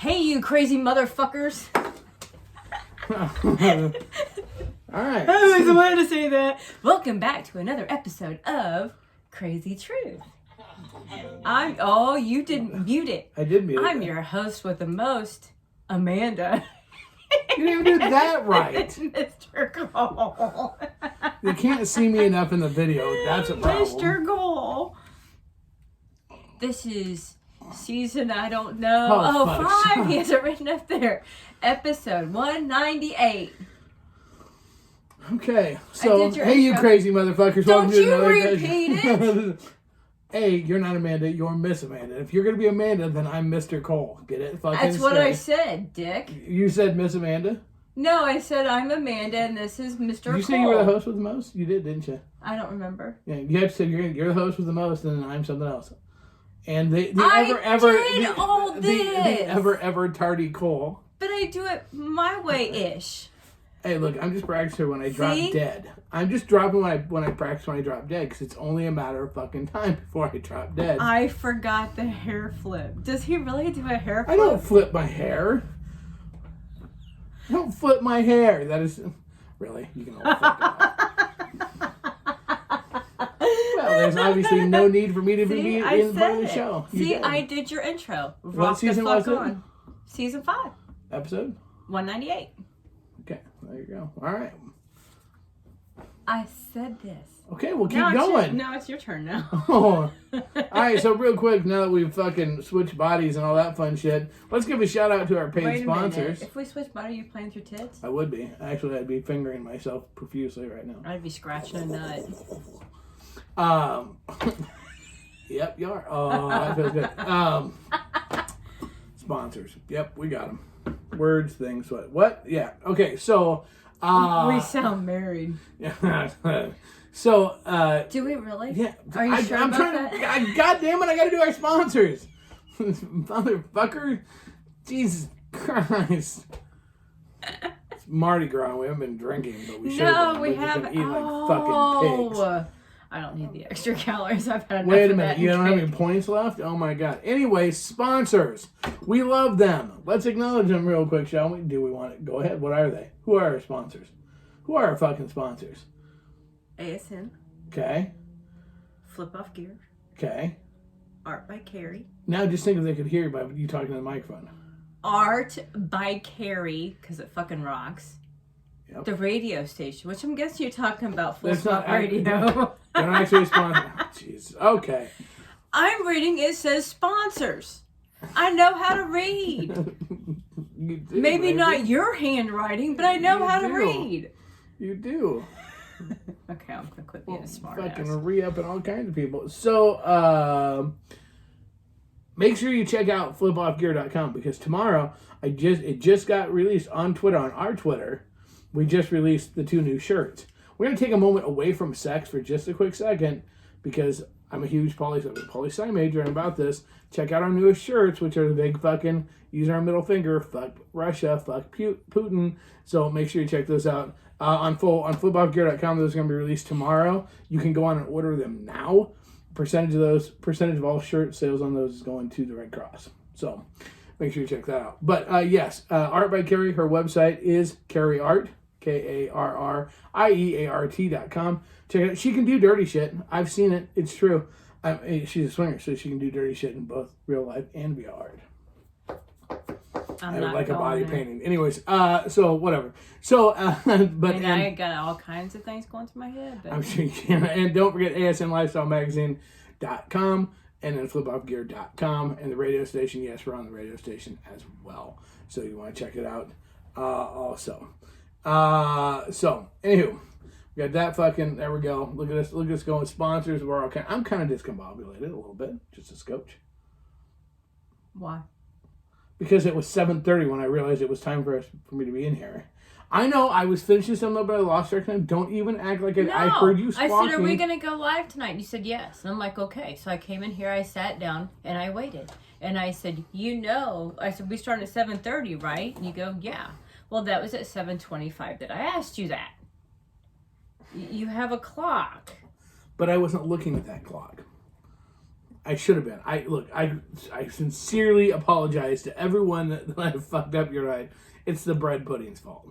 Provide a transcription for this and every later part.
Hey, you crazy motherfuckers. Alright. I always wanted to say that. Welcome back to another episode of Crazy Truth. You didn't mute it. I did mute it. I'm your host with the most, Amanda. You didn't even do that right. Mr. Cole. You can't see me enough in the video. That's a problem. Mr. Cole. This is season, I don't know. fuck. 5. He has it written up there. Episode 198. Okay, so hey, you intro. crazy motherfuckers! Don't welcome to you another repeat it. Hey, you're not Amanda. You're Miss Amanda. If you're gonna be Amanda, then I'm Mr. Cole. Get it? Fucking That's what straight. I said, Dick. You said Miss Amanda. No, I said I'm Amanda and this is Mr. Cole. Did you say you were the host with the most? You did, didn't you? I don't remember. Yeah, you have to say you're the host with the most, and then I'm something else. And the ever tardy Cole. But I do it my way-ish. Hey, look, I'm just practicing when I drop dead. I'm just dropping when I practice when I drop dead, because it's only a matter of fucking time before I drop dead. I forgot the hair flip. Does he really do a hair flip? I don't flip my hair. I don't flip my hair. That is... Really? You can all flip it off. Well, there's obviously no need for me to be in part of the show. I did your intro. What season was it? Season 5. Episode? 198. Okay, there you go. All right. I said this. Okay, we'll keep going. No, it's your turn now. Oh. All right, so real quick, now that we've fucking switched bodies and all that fun shit, let's give a shout out to our paid sponsors. Minute. If we switch body, are you playing through tits? I would be. Actually, I'd be fingering myself profusely right now. I'd be scratching a nut. Yep, you are. Oh, that feels good. Sponsors. Yep, we got them. Words, things, what? Yeah. Okay, so... we sound married. Yeah. So, do we really? Yeah. Are you sure about that? God damn it, I gotta do our sponsors. Motherfucker. Jesus Christ. It's Mardi Gras. We haven't been drinking, but we should have. No, we haven't. Eating like fucking pigs. I don't need the extra calories. I've had enough. Wait a minute. You don't have any points left? Oh my God. Anyway, sponsors. We love them. Let's acknowledge them real quick, shall we? Do we want to? Go ahead. What are they? Who are our sponsors? Who are our fucking sponsors? ASN. Okay. Flip Off Gear. Okay. Art by Carrie. Now just think if they could hear you by you talking to the microphone. Art by Carrie, because it fucking rocks. Yep. The radio station, which I'm guessing you're talking about Flip Off Radio. They're not actually sponsored. Jeez. Okay. I'm reading, it says sponsors. I know how to read. You do, Maybe not your handwriting, but I know how to read. You do. Okay, I'm gonna quit being a smart fucking ass. re-upping all kinds of people. So, make sure you check out flipoffgear.com, because tomorrow, it just got released on Twitter, on our Twitter. We just released the 2 new shirts. We're going to take a moment away from sex for just a quick second, because I'm a huge poli-sci major, and about this, check out our newest shirts, which are the big fucking, using our middle finger, fuck Russia, fuck Putin. So make sure you check those out. On flipoffgear.com, those are going to be released tomorrow. You can go on and order them now. Percentage of all shirt sales on those is going to the Red Cross. So make sure you check that out. But yes, Art by Carrie, her website is Carrie Art, KarrieArt.com. Check it out. She can do dirty shit. I've seen it. It's true. She's a swinger, so she can do dirty shit in both real life and via art. I would like a body painting. Anyways, so whatever. So, but I got all kinds of things going through my head. But... I'm sure you can. And don't forget ASNLifestyleMagazine.com and then FlipOffGear.com and the radio station. Yes, we're on the radio station as well. So you want to check it out also. So, anywho, we got that fucking, there we go. Look at us going sponsors. We're all I'm kind of discombobulated a little bit, just a scotch. Why? Because it was 7:30 when I realized it was time for me to be in here. I know I was finishing something, but I lost track of time. Don't even act like I heard you squawking. I said, are we going to go live tonight? And you said yes. And I'm like, okay. So I came in here, I sat down, and I waited. And I said, I said, we start at 7:30, right? And you go, yeah. Well, that was at 7:25 that I asked you that. You have a clock. But I wasn't looking at that clock. I should have been. I sincerely apologize to everyone that I fucked up your night. It's the bread pudding's fault.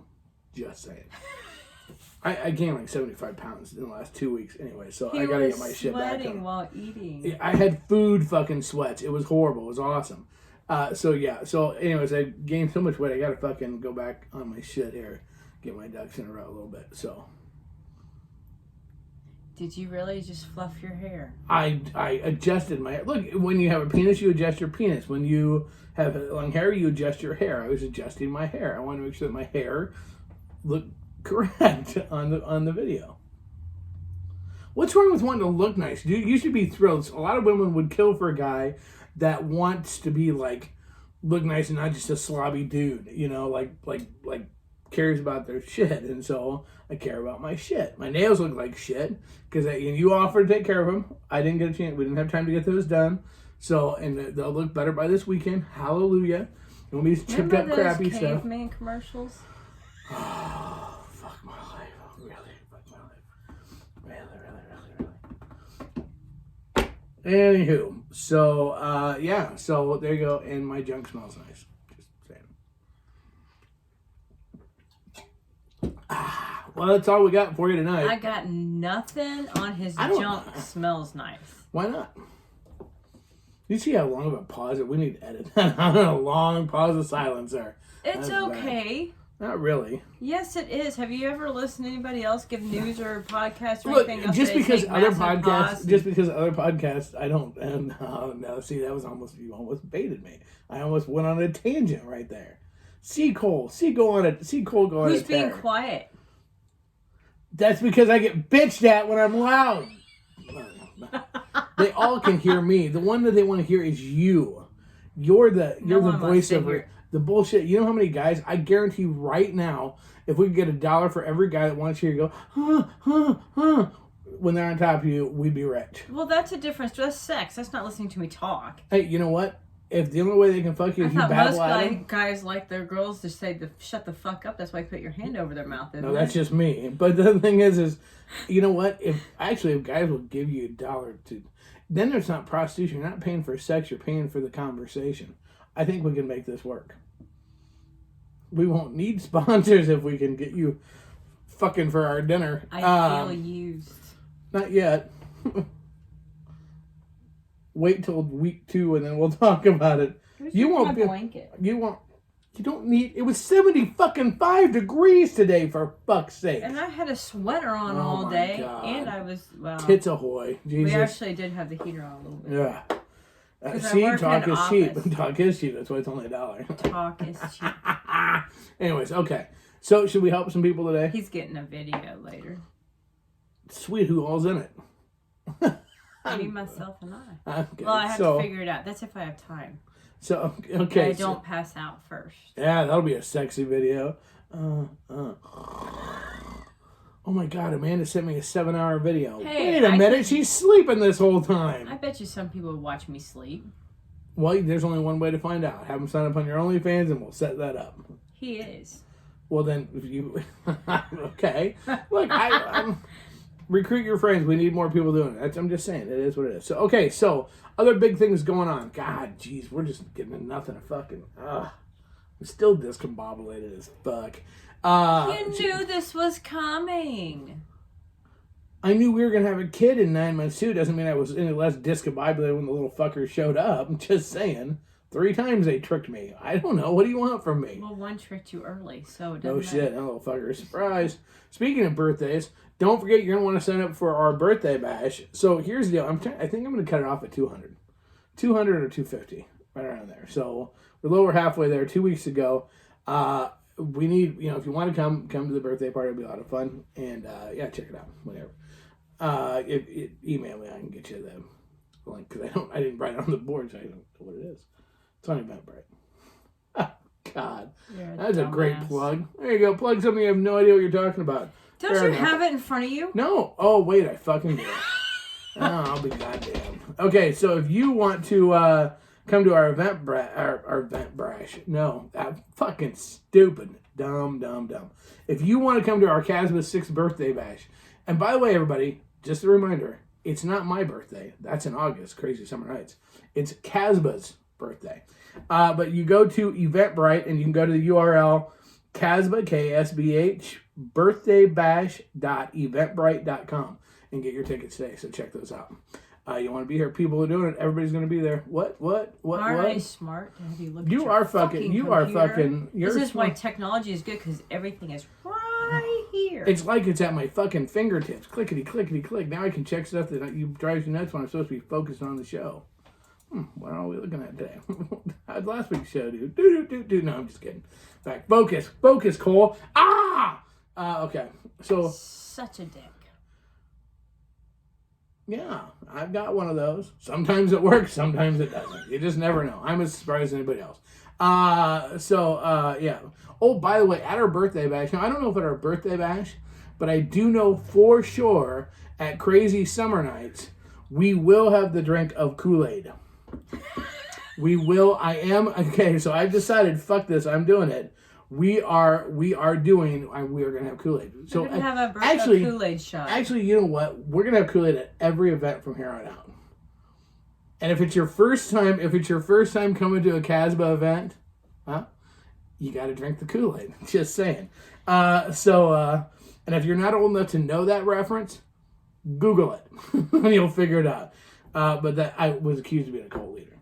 Just saying. I gained like 75 pounds in the last 2 weeks anyway, so I gotta get my shit back on. Sweating while eating. I had food fucking sweats. It was horrible. It was awesome. So anyways, I gained so much weight. I gotta fucking go back on my shit here, get my ducks in a row a little bit. So. Did you really just fluff your hair? I adjusted my hair. Look, when you have a penis, you adjust your penis. When you have long hair, you adjust your hair. I was adjusting my hair. I wanted to make sure that my hair looked correct on the video. What's wrong with wanting to look nice? You should be thrilled. A lot of women would kill for a guy that wants to be like look nice and not just a slobby dude. You know, like cares about their shit, and so I care about my shit. My nails look like shit because you offered to take care of them. I didn't get a chance. We didn't have time to get those done. So, and they'll look better by this weekend. Hallelujah. It won't be chipped up crappy stuff. Remember those caveman commercials? Oh, fuck my life. Really, fuck my life. Really. Anywho, so, yeah. So, there you go. And my junk smells nice. Just saying. Well, that's all we got for you tonight. I got nothing on his junk smells nice. Why not? You see how long of a pause we need to edit that out. A long pause of silence there. It's okay. Not really. Yes, it is. Have you ever listened to anybody else give news or podcast or Look, anything else? Just because other podcasts, I don't. And no, see, that was you almost baited me. I almost went on a tangent right there. See Cole go on a Who's being quiet? That's because I get bitched at when I'm loud. They all can hear me. The one that they want to hear is you. You're the voiceover. The bullshit. You know how many guys? I guarantee right now, if we could get $1 for every guy that wants to hear you go, when they're on top of you, we'd be rich. Well, that's a difference. That's sex. That's not listening to me talk. Hey, you know what? If the only way they can fuck you is you babble at them. Most guys like their girls to say, shut the fuck up. That's why you put your hand over their mouth. No, that's just me. But the thing is, you know what? If guys will give you $1 to, then there's not prostitution. You're not paying for sex. You're paying for the conversation. I think we can make this work. We won't need sponsors if we can get you fucking for our dinner. I feel used. Not yet. Wait till week 2 and then we'll talk about it. You won't be. Blanket. You won't. You don't need. It was 75 degrees today, for fuck's sake. And I had a sweater on all day, God. And I was tits ahoy. Jesus. We actually did have the heater on a little bit. Yeah. See, talk is cheap. Talk is cheap. That's why it's only $1. Talk is cheap. Anyways, okay. So, should we help some people today? He's getting a video later. Sweet, who all's in it? Me, myself, and I. Okay, well, I have to figure it out. That's if I have time. So, okay. I don't pass out first. Yeah, that'll be a sexy video. Oh my God, Amanda sent me a 7-hour video. Hey, wait a minute, she's sleeping this whole time. I bet you some people would watch me sleep. Well, there's only one way to find out. Have them sign up on your OnlyFans and we'll set that up. He is. Well, then, if you... okay. Look, I'm... Recruit your friends. We need more people doing it. I'm just saying. It is what it is. So, okay. So, other big things going on. God, jeez. We're just getting nothing to fucking... I'm still discombobulated as fuck. You knew this was coming. I knew we were going to have a kid in 9 months, too. Doesn't mean I was any less discombobulated when the little fucker showed up. I'm just saying. 3 times they tricked me. I don't know. What do you want from me? Well, one tricked you early, so it doesn't No shit. That little fucker. Surprise. Speaking of birthdays... Don't forget, you're going to want to sign up for our birthday bash. So here's the deal. I think I'm going to cut it off at 200. 200 or 250. Right around there. So we're lower halfway there. 2 weeks ago. We need, if you want to come to the birthday party. It'll be a lot of fun. And, yeah, check it out. Whatever. Email me. I can get you the link. Because I didn't write it on the board, so I don't know what it is. It's on Eventbrite. God. That's a great plug. There you go. Plug something you have no idea what you're talking about. Don't you have it in front of you? No. Oh, wait, I fucking do. Oh, I'll be goddamn. Okay, so if you want to come to our event brash. No, that fucking stupid. Dumb. If you want to come to our Casbah 6th birthday bash. And by the way, everybody, just a reminder, It's not my birthday. That's in August, Crazy Summer Nights. It's Casbah's birthday. But you go to Eventbrite and you can go to the URL Casbah, KSBH, birthdaybash.eventbrite.com and get your tickets today. So check those out. You want to be here? People are doing it. Everybody's going to be there. What? Aren't I smart? Have you looked You at are your fucking. You computer? are fucking. This is why technology is good, because everything is right here. It's like it's at my fucking fingertips. Clickety, clickety, click. Now I can check stuff that you drives you nuts when I'm supposed to be focused on the show. What are we looking at today? How'd last week's show do? Do. No, I'm just kidding. In fact, focus, Cole. Okay. So. Such a dick. Yeah, I've got one of those. Sometimes it works, sometimes it doesn't. You just never know. I'm as surprised as anybody else. Yeah. Oh, by the way, at our birthday bash, now I don't know if at our birthday bash, but I do know for sure at Crazy Summer Nights, we will have the drink of Kool-Aid. We will. Okay, so I've decided, fuck this, I'm doing it. We are going to have Kool-Aid. So we're going to have a Kool-Aid shot. Actually, you know what? We're going to have Kool-Aid at every event from here on out. And if it's your first time coming to a Casbah event, you got to drink the Kool-Aid. Just saying. And if you're not old enough to know that reference, Google it. And you'll figure it out. But that I was accused of being a cult leader.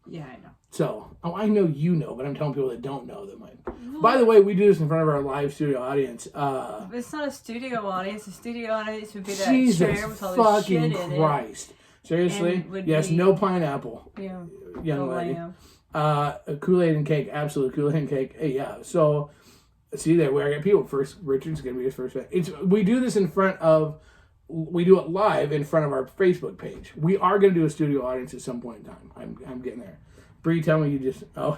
Yeah, I know. So, I know you know, but I'm telling people that don't know that might. By the way, we do this in front of our live studio audience. It's not a studio audience. A studio audience would be that Jesus chair with all this shit in it. fucking Christ. Seriously? Yes, no pineapple. Yeah. Young lady. Kool-Aid and cake. Absolute Kool-Aid and cake. Yeah. So, see there, we're going to people. First, Richard's going to be his first. We do this we do it live in front of our Facebook page. We are going to do a studio audience at some point in time. I'm getting there. Bree, tell me you just... Oh,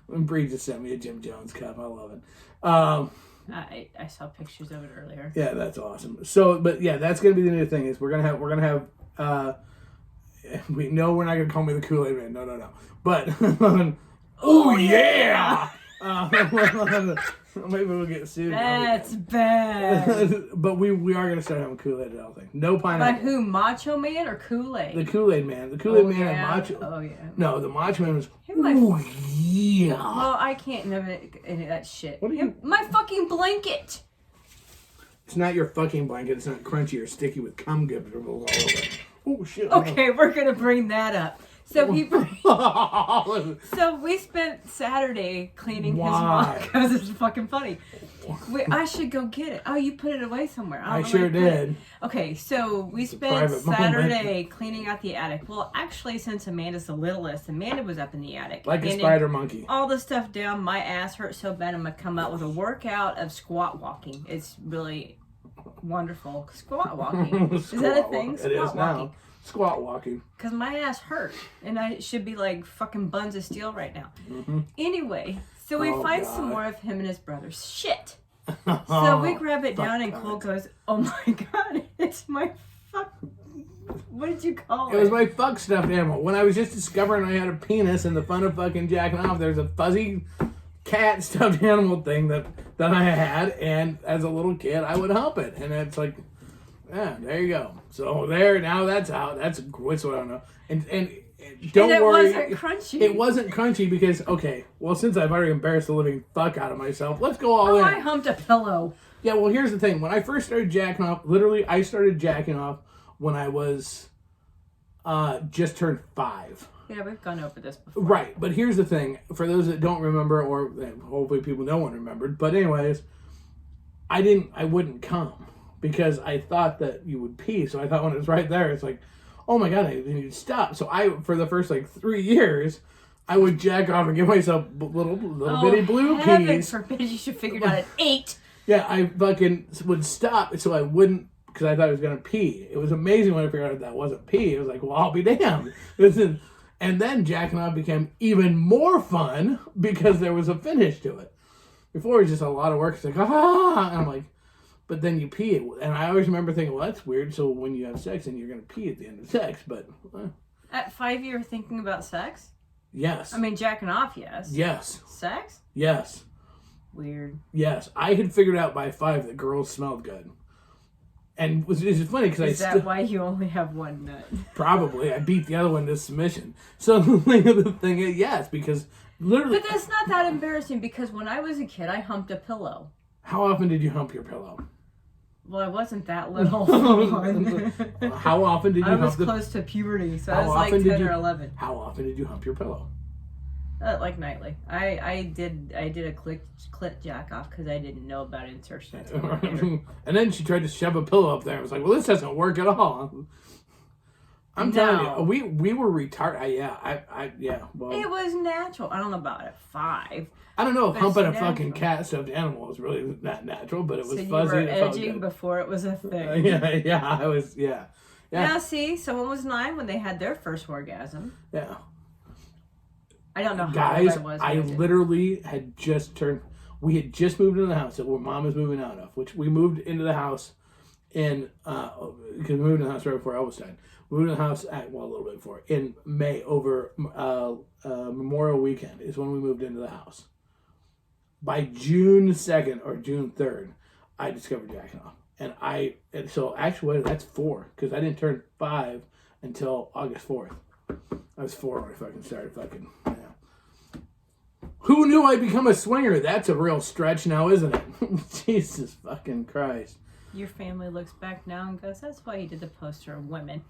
Bree just sent me a Jim Jones cup. I love it. I saw pictures of it earlier. Yeah, that's awesome. So, but yeah, that's going to be the new thing is we're going to have... we know we're not going to call me the Kool-Aid Man. No. But... oh, yeah! Maybe we'll get sued. That's bad. But we are going to start having Kool-Aid and everything. No pineapple. By who? Macho Man or Kool-Aid? The Kool-Aid Man. The Kool-Aid Man yeah. and Macho. Oh, yeah. No, the Macho Man was, yeah. Well, I can't know any of that shit. What are you? My fucking blanket. It's not your fucking blanket. It's not crunchy or sticky with cum dribbles all over it. Oh, shit. Okay, we're going to bring that up. So so we spent Saturday cleaning his mug because it's fucking funny. I should go get it. Oh, you put it away somewhere. I sure did. Okay, so we spent Saturday cleaning out the attic. Well, actually, since Amanda's the littlest, Amanda was up in the attic. Like a spider monkey. All the stuff down. My ass hurt so bad I'm going to come out with a workout of squat walking. It's really wonderful. Squat walking. Is that a thing? It is now. Squat walking. Because my ass hurt. And I should be like fucking buns of steel right now. Mm-hmm. Anyway, so we find some more of him and his brothers. Shit. So we grab it down and Cole goes, oh my God, it's my fuck. What did you call it? It was my fuck stuffed animal. When I was just discovering I had a penis and the fun of fucking jacking off, there's a fuzzy cat stuffed animal thing that I had. And as a little kid, I would hump it. And it's like... Yeah, there you go. So now that's out. That's what I don't know. And don't worry. It wasn't crunchy. It wasn't crunchy because, okay, well, since I've already embarrassed the living fuck out of myself, let's go all in. I humped a pillow. Yeah, well, here's the thing. When I first started jacking off, literally, I started jacking off when I was just turned 5. Yeah, we've gone over this before. Right, but here's the thing. For those that don't remember, or hopefully people no one remembered, but anyways, I wouldn't come. Because I thought that you would pee. So I thought when it was right there, it's like, oh my God, I need to stop. So for the first 3 years, I would jack off and give myself little bitty blue peas. Heavens forbid, you should figure it out at 8. Yeah, I fucking would stop so I wouldn't, because I thought I was going to pee. It was amazing when I figured out that wasn't pee. It was like, well, I'll be damned. And then jacking off became even more fun because there was a finish to it. Before it was just a lot of work. It's like, and I'm like, but then you pee it. And I always remember thinking, well, that's weird. So when you have sex, then you're going to pee at the end of sex. But at 5, you were thinking about sex? Yes. I mean, jacking off, yes. Yes. Sex? Yes. Weird. Yes. I had figured out by 5 that girls smelled good. And it's funny because Is that why you only have one nut? Probably. I beat the other one to submission. So the thing is, yes, because literally... But that's not that embarrassing because when I was a kid, I humped a pillow. How often did you hump your pillow? Well, I wasn't that little. How often did you hump I was close to puberty, so I was like 10 or 11. How often did you hump your pillow? Like nightly. I did a clit jack off because I didn't know about insertion. And then she tried to shove a pillow up there. I was like, well, this doesn't work at all. I'm telling you, we were retarded. Yeah. Well, it was natural. I don't know about at 5. I don't know if humping a fucking cat stuffed animal was really not natural, but it was so fuzzy. You were edging before it was a thing. I was. Yeah. Now see, someone was 9 when they had their first orgasm. Yeah. I don't know how Guys, old I was. I literally had just turned. We had just moved into the house that where Mom was moving out of, which we moved into the house in because we moved into the house right before Elvis died. We moved into the house a little bit before in May over Memorial Weekend is when we moved into the house. By June 2nd or June 3rd, I discovered jacking off, and so actually that's 4 because I didn't turn 5 until August 4th. I was 4 when I fucking started fucking. Yeah. Who knew I'd become a swinger? That's a real stretch now, isn't it? Jesus fucking Christ. Your family looks back now and goes, that's why you did the poster of women.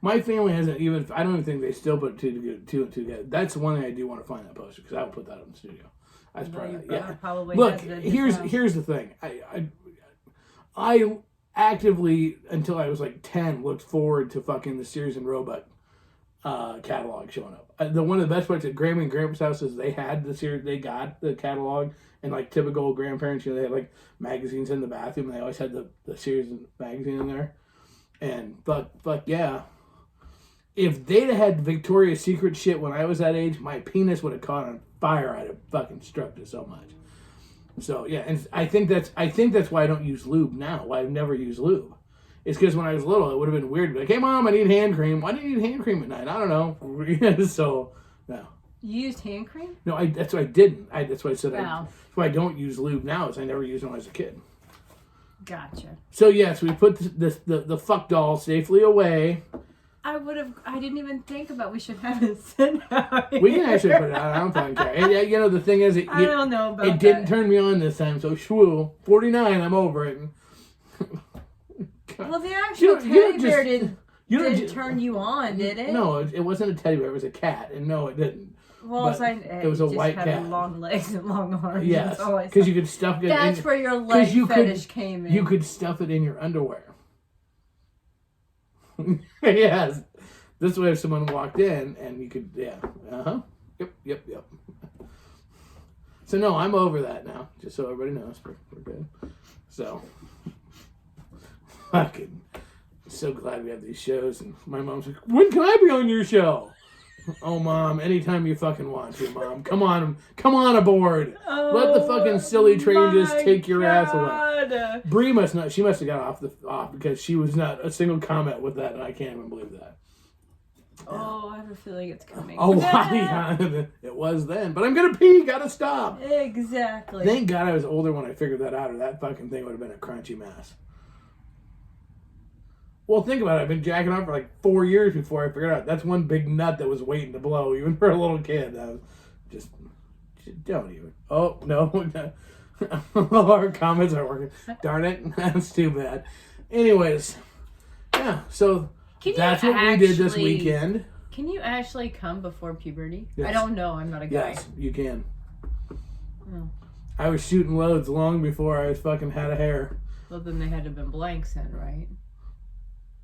My family hasn't even, I don't even think they still put two and two together. That's the one thing I do want to find that poster because I will put that in the studio. That's probably. Look, here's the thing. I actively, until I was like 10, looked forward to fucking the Sears and Roebuck catalog showing up. One of the best parts at Grandma and Grandpa's house is they had the series, they got the catalog, and like typical grandparents, they had like magazines in the bathroom, and they always had the series magazine in there. And fuck yeah. If they'd have had Victoria's Secret shit when I was that age, my penis would have caught on fire. I'd have fucking struck it so much. So yeah, and I think that's why I don't use lube now. Why I've never used lube. It's because when I was little, it would have been weird to be like, hey, Mom, I need hand cream. Why do you need hand cream at night? I don't know. So, no. You used hand cream? No, that's why I didn't. That's why I said wow. That's why I don't use lube now, is I never used it when I was a kid. Gotcha. So, yes, we put the fuck doll safely away. I didn't even think about we should have it sit out here. We can actually put it out. I don't fucking care. And, the thing is, I don't know about it didn't turn me on this time, so shwoo. 49, I'm over it. Well, the actual teddy bear didn't turn you on, did it? No, it wasn't a teddy bear. It was a cat, and no, it didn't. Well, it was a white cat. Long legs and long arms. Yes, because you could stuff it. That's where your leg fetish came in. You could stuff it in your underwear. Yes, this way if someone walked in and you could, yep. So no, I'm over that now. Just so everybody knows, we're good. So. Fucking so glad we have these shows, and my mom's like, when can I be on your show? Oh, Mom, anytime you fucking want to, Mom. Come on aboard. Let the fucking silly train just take your ass away. Bree she must have got off because she was not a single comment with that, and I can't even believe that. Oh, I have a feeling it's coming. Oh, yeah. It was then. But I'm going to pee. Got to stop. Exactly. Thank God I was older when I figured that out, or that fucking thing would have been a crunchy mess. Well, think about it. I've been jacking off for like 4 years before I figured out that's one big nut that was waiting to blow, even for a little kid. I was just don't even. Oh, no. Our comments aren't working. Darn it. That's too bad. Anyways, yeah, so that's what we did this weekend. Can you actually come before puberty? Yes. I don't know. I'm not a guy. Yes, you can. Oh. I was shooting loads long before I fucking had a hair. Well, then they had to have been blanks then, right?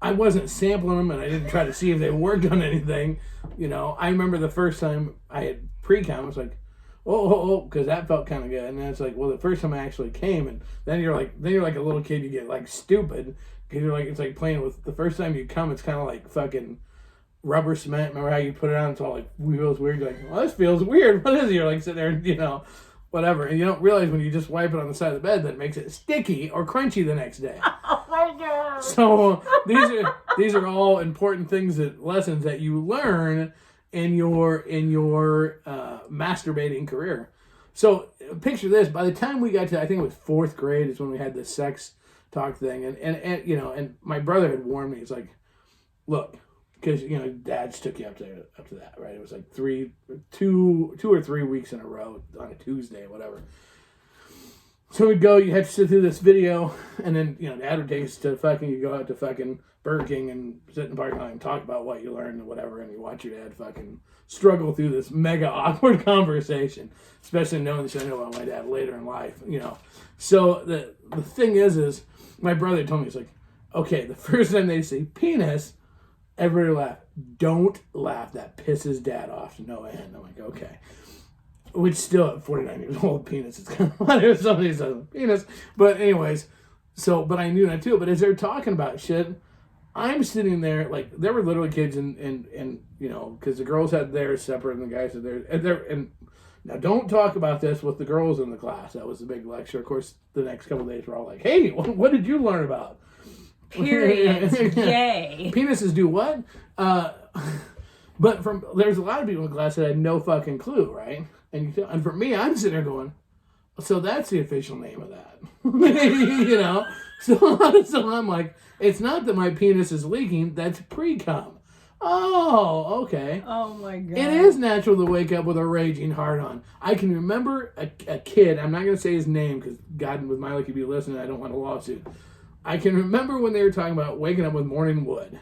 I wasn't sampling them, and I didn't try to see if they worked on anything. I remember the first time I had pre-com, I was like, oh, because that felt kind of good. And then it's like, well, the first time I actually came, and then you're like a little kid, you get like stupid, because you're like, it's like playing with, the first time you come, it's kind of like fucking rubber cement. Remember how you put it on, it's all like, feels weird. You're like, well, this feels weird. What is it? You're like sitting there, whatever. And you don't realize when you just wipe it on the side of the bed that it makes it sticky or crunchy the next day. Oh my God. So these are all important lessons that you learn in your masturbating career. So picture this: by the time we got to, I think it was 4th grade, is when we had the sex talk thing. And you know, and my brother had warned me. He's like, look, because, you know, dads took you up to that, right? It was like 2 or 3 weeks in a row on a Tuesday, whatever. So we'd go, you had to sit through this video, and then, you know, dad would take us to fucking, you go out to fucking Burger King and sit in the parking lot and talk about what you learned and whatever, and you watch your dad fucking struggle through this mega awkward conversation, especially knowing that I know about my dad later in life, you know. So the thing is my brother told me, he's like, okay, the first time they say penis, everybody laugh. Don't laugh. That pisses dad off to no end. I'm like, okay. Which still at 49 years old, penis is kind of funny if somebody says penis. But anyways, so, but I knew that too. But as they're talking about shit, I'm sitting there, like, there were literally kids and you know, because the girls had theirs separate and the guys had theirs. And now don't talk about this with the girls in the class. That was the big lecture. Of course, the next couple of days we're all like, hey, what did you learn about? Periods. Yay. Penises do what? But there's a lot of people in class that had no fucking clue, right? And for me, I'm sitting there going, so that's the official name of that. You know? So I'm like, it's not that my penis is leaking, that's pre-cum. Oh, okay. Oh my God. It is natural to wake up with a raging hard-on. I can remember a kid, I'm not going to say his name because God, with my luck, he'd be listening, I don't want a lawsuit. I can remember when they were talking about waking up with morning wood,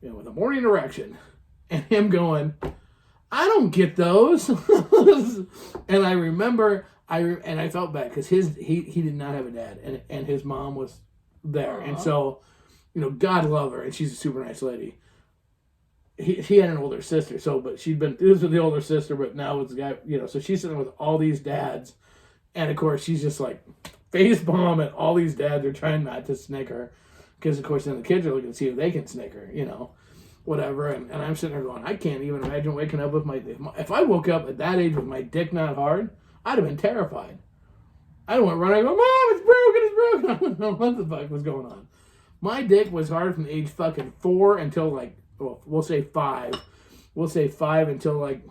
you know, with a morning erection, and him going, I don't get those. And I remember, and I felt bad because he did not have a dad, and his mom was there. Aww. And so, you know, God love her, and she's a super nice lady. He had an older sister, but she'd been through this with the older sister, but now with the guy, you know, so she's sitting with all these dads, and of course she's just like face bomb at all these dads are trying not to snicker, because of course then the kids are looking to see if they can snicker, you know, whatever, and I'm sitting there going, I can't even imagine waking up with if I woke up at that age with my dick not hard, I'd have been terrified. I went running, I go, Mom, it's broken. I don't know what the fuck was going on. My dick was hard from age fucking 4 until like, well, we'll say 5. We'll say 5 until like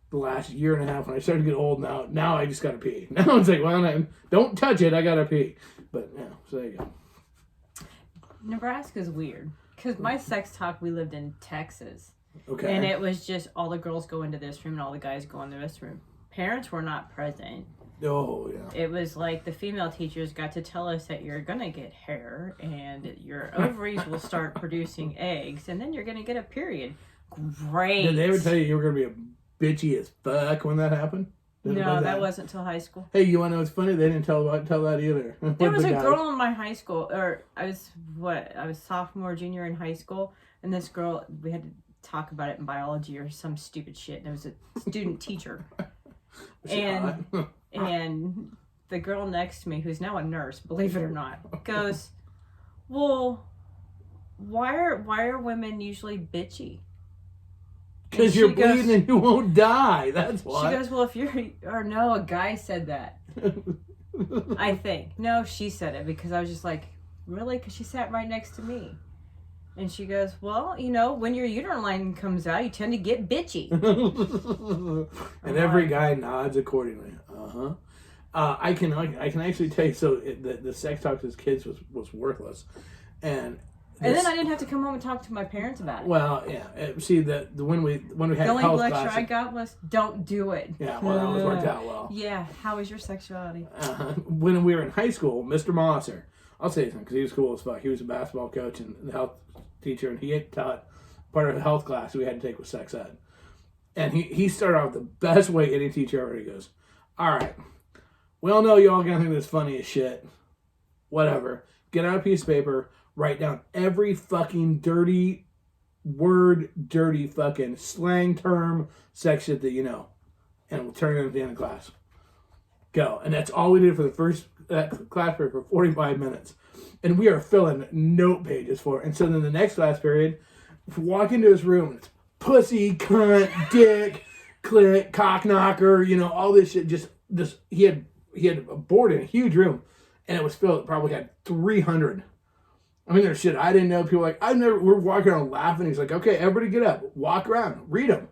the last year and a half when I started to get old. Now I just gotta pee. Now it's like, well, don't touch it, I gotta pee. But yeah, so there you go. Nebraska's weird because my sex talk, we lived in Texas. Okay. And it was just all the girls go into this room and all the guys go in this room. Parents were not present. Oh, yeah. It was like the female teachers got to tell us that you're going to get hair and your ovaries will start producing eggs and then you're going to get a period. Great. Did they ever tell you you were going to be a bitchy as fuck when that happened? No, that wasn't till high school. Hey, you want to know what's funny? They didn't tell that either. There was a girl in my high school, or I was sophomore, junior in high school, and this girl, we had to talk about it in biology or some stupid shit, and it was a student teacher. And the girl next to me, who's now a nurse, believe it or not, goes, well, why are women usually bitchy? Because you're bleeding and you won't die. That's why. She goes, well, no, a guy said that. I think. No, she said it because I was just like, really? Because she sat right next to me. And she goes, well, you know, when your uterine line comes out, you tend to get bitchy. And every guy nods accordingly. Uh-huh. I can actually tell you, so the sex talk to his kids was worthless. And then I didn't have to come home and talk to my parents about it. Well, yeah. See, when we had the only health lecture classes, I got was, don't do it. Yeah, well, that always worked out well. Yeah, how is your sexuality? When we were in high school, Mr. Mosser, I'll say something because he was cool as fuck. He was a basketball coach and the health teacher, and he had taught part of a health class we had to take with sex ed. And he started off the best way any teacher ever. He goes, all right, we all know you all gonna think this funny as shit. Whatever. Get out a piece of paper, write down every fucking dirty word, dirty fucking slang term, sex shit that you know. And we'll turn it in at the end of class. Go. And that's all we did for the first class period for 45 minutes. And we are filling note pages for it. And so then the next class period, walk into his room, it's pussy, cunt, dick, clit, cock knocker, you know, all this shit. Just he had a board in a huge room, and it was filled. It probably had 300. I mean, there's shit I didn't know. People were like, we're walking around laughing. He's like, okay, everybody get up, walk around, read them.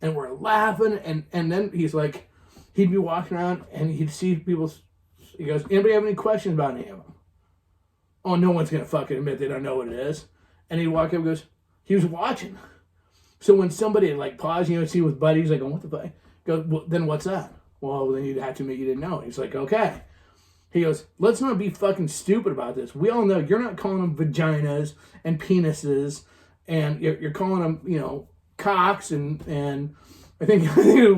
And we're laughing, and then he's like, he'd be walking around, and he'd see people, he goes, anybody have any questions about any of them? oh, no one's going to fucking admit they don't know what it is. And he'd walk up and goes, he was watching. So when somebody like paused, see with buddies, like, what the fuck? Go, well, then what's that? Well, then you'd have to admit you didn't know. He's like, okay. He goes, let's not be fucking stupid about this. We all know you're not calling them vaginas and penises, and you're calling them, cocks, and I think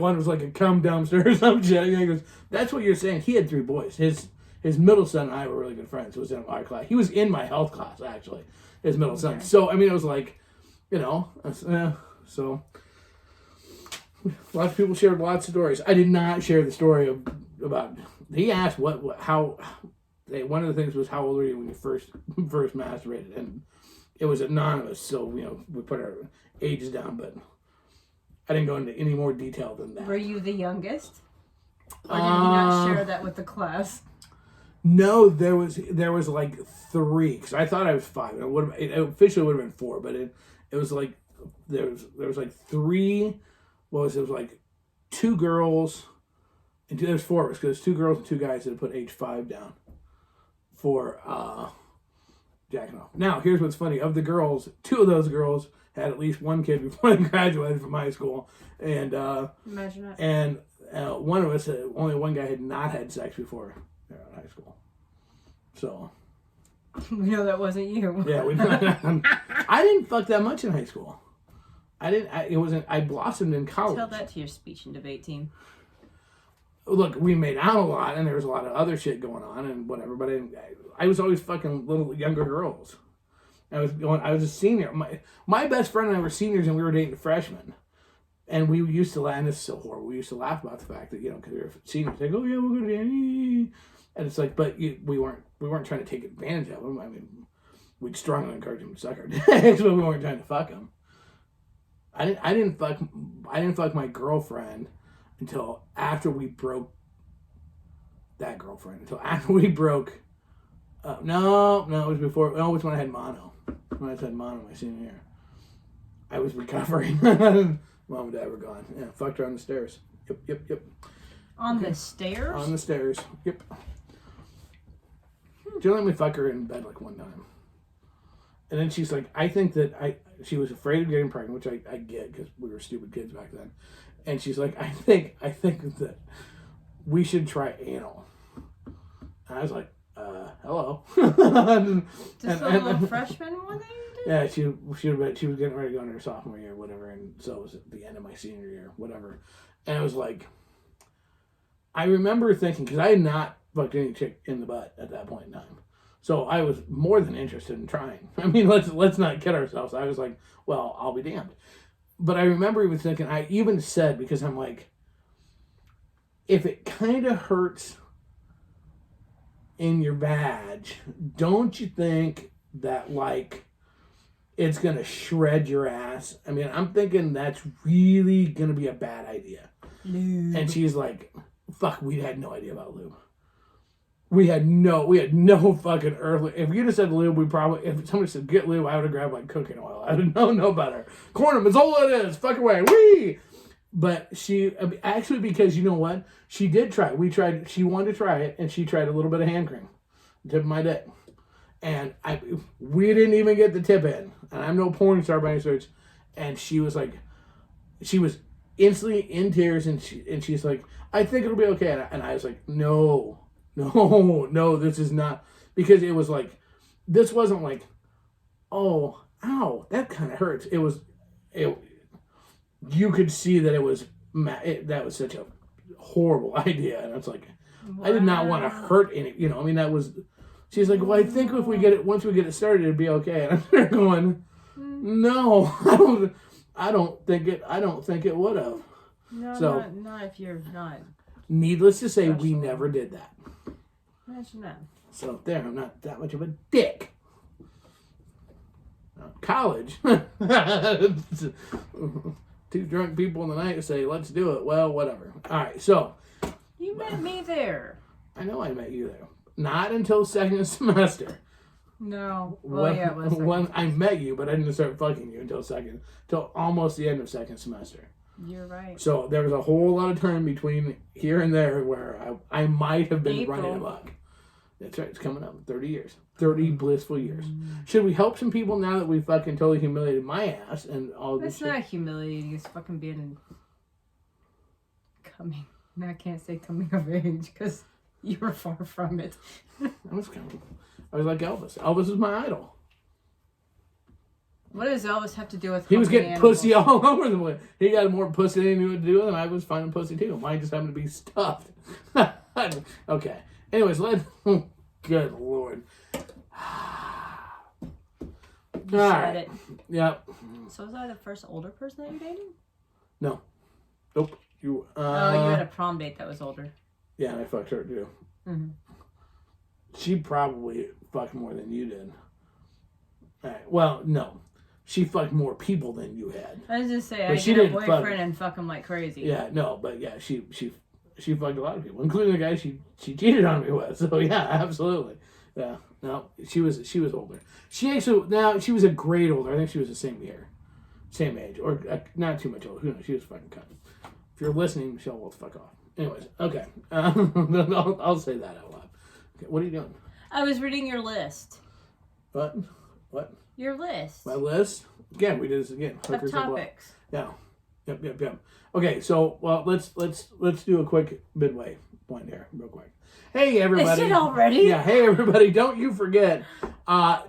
one was like a cum dumpster or some shit. And he goes, that's what you're saying. He had 3 boys. His middle son and I were really good friends. He was in our class. He was in my health class, actually, his middle son. So, it was like, so lots of people shared lots of stories. I did not share the story about, he asked one of the things was, how old were you when you first masturbated? And it was anonymous, so, we put our ages down, but I didn't go into any more detail than that. Were you the youngest? Or did he not share that with the class? No, there was like 3, because I thought I was 5. It officially would have been 4, but it was like, there was like 3, it was like 2 girls, and there was 4 of us, because 2 girls and 2 guys that had put age 5 down for jacking off. Now, here's what's funny. Of the girls, 2 of those girls had at least 1 kid before they graduated from high school. And imagine that. And one of us, only 1 guy had not had sex before they were in high school. So. No, that wasn't you. Yeah, I didn't fuck that much in high school. I blossomed in college. Tell that to your speech and debate team. Look, we made out a lot, and there was a lot of other shit going on, and whatever. But I was always fucking little younger girls. I was a senior. My best friend and I were seniors, and we were dating freshmen. And we used to laugh, and this is so horrible. We used to laugh about the fact that because we were seniors, like, oh yeah, we're gonna be, and it's like, but we weren't trying to take advantage of them. I mean, we'd strongly encourage them to suck our dicks, but we weren't trying to fuck them. I didn't fuck my girlfriend until after we broke that girlfriend. Until after we broke. No, it was before. No, it was when I had mono. When I had mono my senior year. I was recovering. Mom and Dad were gone. Yeah, fucked her on the stairs. Yep. On the stairs? On the stairs. Yep. She let me fuck her in bed like one time. And then she's like, I think that she was afraid of getting pregnant, which I get because we were stupid kids back then. And she's like, I think that we should try anal. And I was like, hello. Just a little freshman one that you did? Yeah, she was getting ready to go into her sophomore year, whatever, and so it was at the end of my senior year, whatever. And I was like, I remember thinking, because I had not fucked any chick in the butt at that point in time. So I was more than interested in trying. I mean, let's not kid ourselves. I was like, well, I'll be damned. But I remember even thinking, I even said, because I'm like, if it kind of hurts in your badge, don't you think that, like, it's going to shred your ass? I mean, I'm thinking that's really going to be a bad idea. Lube. And she's like, fuck, we had no idea about lube. We had no fucking earthly. If you'd have said lube, if somebody said get lube, I would have grabbed like cooking oil. I would know no better. Cornum is all it is. Fuck away. Wee! But actually, because you know what? She did try. She wanted to try it, and she tried a little bit of hand cream. Tip of my dick. And we didn't even get the tip in. And I'm no porn star by any stretch. And she was instantly in tears, and she's like, I think it'll be okay. And I was like, no, this is not. Because it was like, this wasn't like, oh, ow, that kind of hurts. You could see that that was such a horrible idea. And it's like, wow. I did not want to hurt any, I mean, that was, she's like, well, I think if once we get it started, it'd be okay. And I'm there going, no, I don't think it would have. No, so, not if you're not. Needless to say, we never did that. Imagine that. So there, I'm not that much of a dick. College. 2 drunk people in the night say, let's do it. Well, whatever. All right, so. You met me there. I know I met you there. Not until second semester. No. Well, yeah, it was when I met you, but I didn't start fucking you until almost the end of second semester. You're right. So there was a whole lot of time between here and there where I might have been running amok. That's right. It's coming up. 30 years. 30 blissful years. Should we help some people now that we fucking totally humiliated my ass and all this It's shit? not humiliating. It's fucking being coming. I can't say coming of age because you were far from it. I was coming. I was like Elvis. Elvis is my idol. What does Elvis have to do with? He was getting animals? pussy all over the place. He got more pussy than he knew what to do with, and I was finding pussy too. Mine just happened to be stuffed. Okay. Anyways, good Lord. You said it. Yep. So was I the first older person that you're dating? No. Nope. You. You had a prom date that was older. Yeah, and I fucked her too. Mm-hmm. She probably fucked more than you did. All right. Well, no. She fucked more people than you had. I was just saying, But I she get a didn't boyfriend and fuck him like crazy. Yeah, no, but yeah, she fucked a lot of people, including the guy she cheated on me with. So yeah, absolutely. Yeah, no, she was older. She was a grade older. I think she was the same year, same age, or not too much older. Who knows? She was fucking cut. If you're listening, Michelle, well, fuck off. Anyways, okay, I'll say that out loud. Okay, what are you doing? I was reading your list. What? Your list. My list. Again, we did this again. Of topics. Yeah. Yep. Okay, so let's do a quick midway point here, real quick. Hey everybody! Is it already? Yeah. Hey everybody! Don't you forget,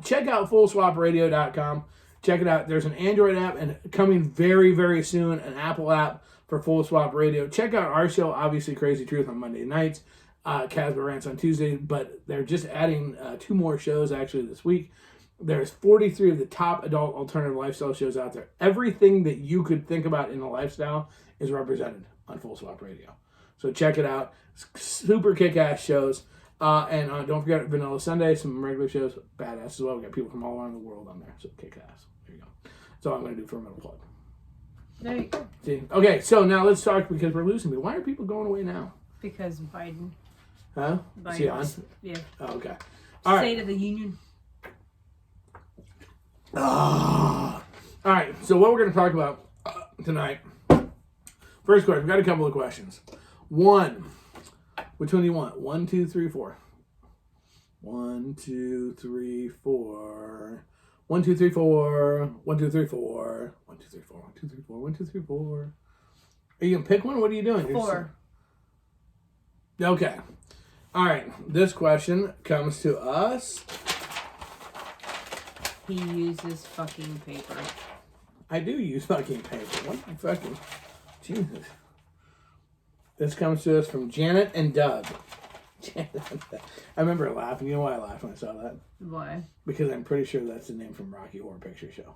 check out FullSwapRadio.com. Check it out. There's an Android app and coming very very soon an Apple app for Full Swap Radio. Check out our show, obviously Crazy Truth on Monday nights, Casper Rants on Tuesday, but they're just adding 2 more shows actually this week. There's 43 of the top adult alternative lifestyle shows out there. Everything that you could think about in a lifestyle is represented on Full Swap Radio. So check it out. Super kick-ass shows. And don't forget Vanilla Sunday, some regular shows, badass as well. We got people from all around the world on there. So kick-ass. There you go. That's all I'm going to do for a middle plug. There you go. See? Okay, so now let's talk because we're losing me. Why are people going away now? Because Biden. Huh? Biden. See on? Yeah. Oh, okay. All right. State of the Union. All right, so what we're going to talk about tonight. First question, we've got a couple of questions. 1, which one do you want? 1, 2, 3, 4. 1, 2, 3, 4. 1, 2, 3, 4. 1, 2, 3, 4. 1, 2, 3, 4. 1, 2, 3, 4. 1, 2, 3, 4. Are you going to pick one? What are you doing? 4. Okay. All right, this question comes to us. He uses fucking paper. I do use fucking paper. What the fucking... Jesus. This comes to us from Janet and Doug. I remember laughing. You know why I laughed when I saw that? Why? Because I'm pretty sure that's the name from Rocky Horror Picture Show.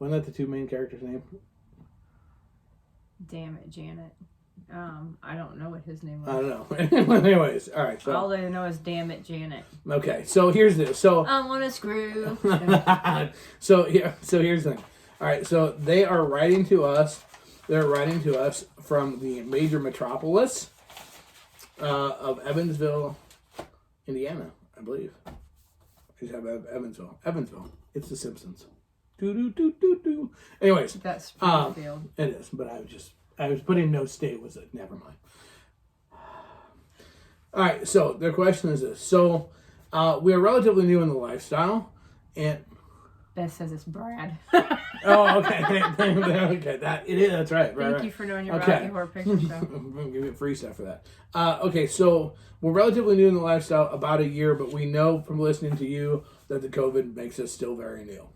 Wasn't that the 2 main characters' name? Damn it, Janet. I don't know what his name was. I don't know. Anyways, all right. So, all I know is damn it, Janet. Okay, so here's this. So I want to screw. so here's the thing. All right, so they are writing to us. They're writing to us from the major metropolis of Evansville, Indiana, I believe. I just have Evansville. Evansville. It's The Simpsons. Do. Anyways, that's Springfield. It is, but I was putting no state was it. Never mind. All right, so their question is this. So we are relatively new in the lifestyle, and Beth says it's Brad. oh, okay. Okay, that it is. That's right. Thank you for knowing your Rocky Horror Picture Show. I'm gonna give you free stuff for that. Okay, so we're relatively new in the lifestyle, about a year, but we know from listening to you that the COVID makes us still very new.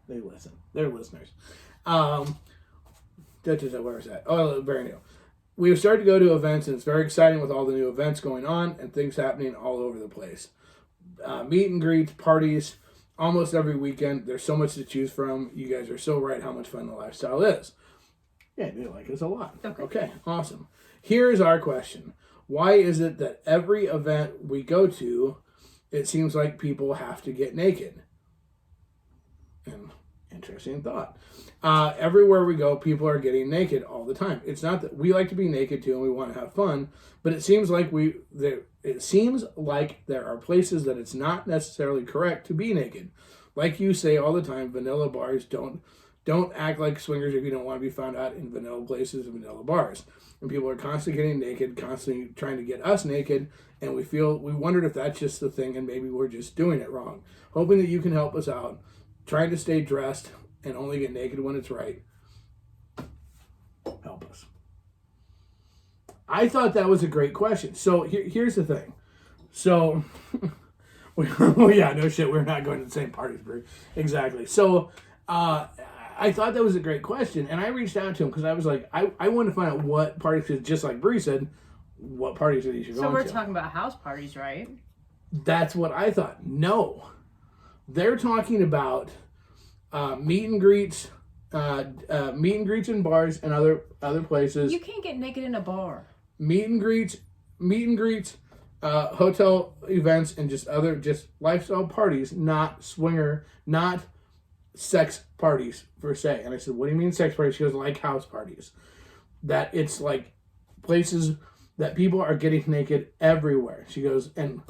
They listen. They're listeners. Where is that? Oh, very new. We've started to go to events, and it's very exciting with all the new events going on and things happening all over the place. Meet and greets, parties, almost every weekend. There's so much to choose from. You guys are so right how much fun the lifestyle is. Yeah, they like us a lot. Okay, awesome. Here's our question. Why is it that every event we go to, it seems like people have to get naked? Interesting thought. Everywhere we go, people are getting naked all the time. It's not that we like to be naked too and we want to have fun, but it seems like there are places that it's not necessarily correct to be naked. Like you say all the time, vanilla bars don't Don't act like swingers if you don't want to be found out in vanilla places and vanilla bars. And people are constantly getting naked, constantly trying to get us naked, and we wondered if that's just the thing and maybe we're just doing it wrong. Hoping that you can help us out, trying to stay dressed and only get naked when it's right. Help us. I thought that was a great question. So here's the thing. So, well, yeah, no shit, we're not going to the same parties, Brie. Exactly. So, I thought that was a great question, and I reached out to him because I was like, I wanted to find out what parties, because just like Brie said, what parties are these you're going to? So we're talking about house parties, right? That's what I thought. No. They're talking about meet and greets in bars and other places. You can't get naked in a bar. Meet and greets, hotel events, and just lifestyle parties, not swinger, not sex parties per se. And I said, what do you mean sex parties? She goes, like house parties. That it's like places that people are getting naked everywhere. She goes, and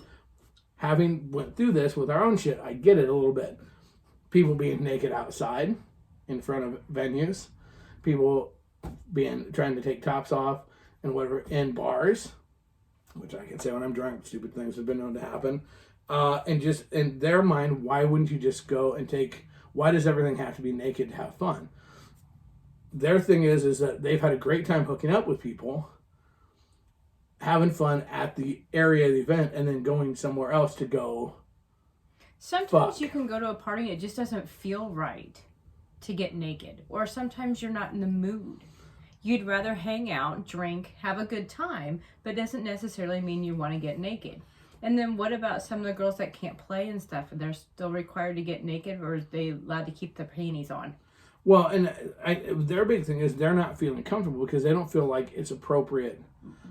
having went through this with our own shit, I get it a little bit. People being naked outside in front of venues, people trying to take tops off and whatever in bars, which I can say when I'm drunk, stupid things have been known to happen. And just in their mind, why wouldn't you just go and why does everything have to be naked to have fun? Their thing is that they've had a great time hooking up with people, having fun at the area of the event, and then going somewhere else to go. Sometimes you can go to a party and it just doesn't feel right to get naked. Or sometimes you're not in the mood. You'd rather hang out, drink, have a good time, but it doesn't necessarily mean you want to get naked. And then what about some of the girls that can't play and stuff? And they're still required to get naked, or is they allowed to keep their panties on? Well, and their big thing is they're not feeling comfortable because they don't feel like it's appropriate.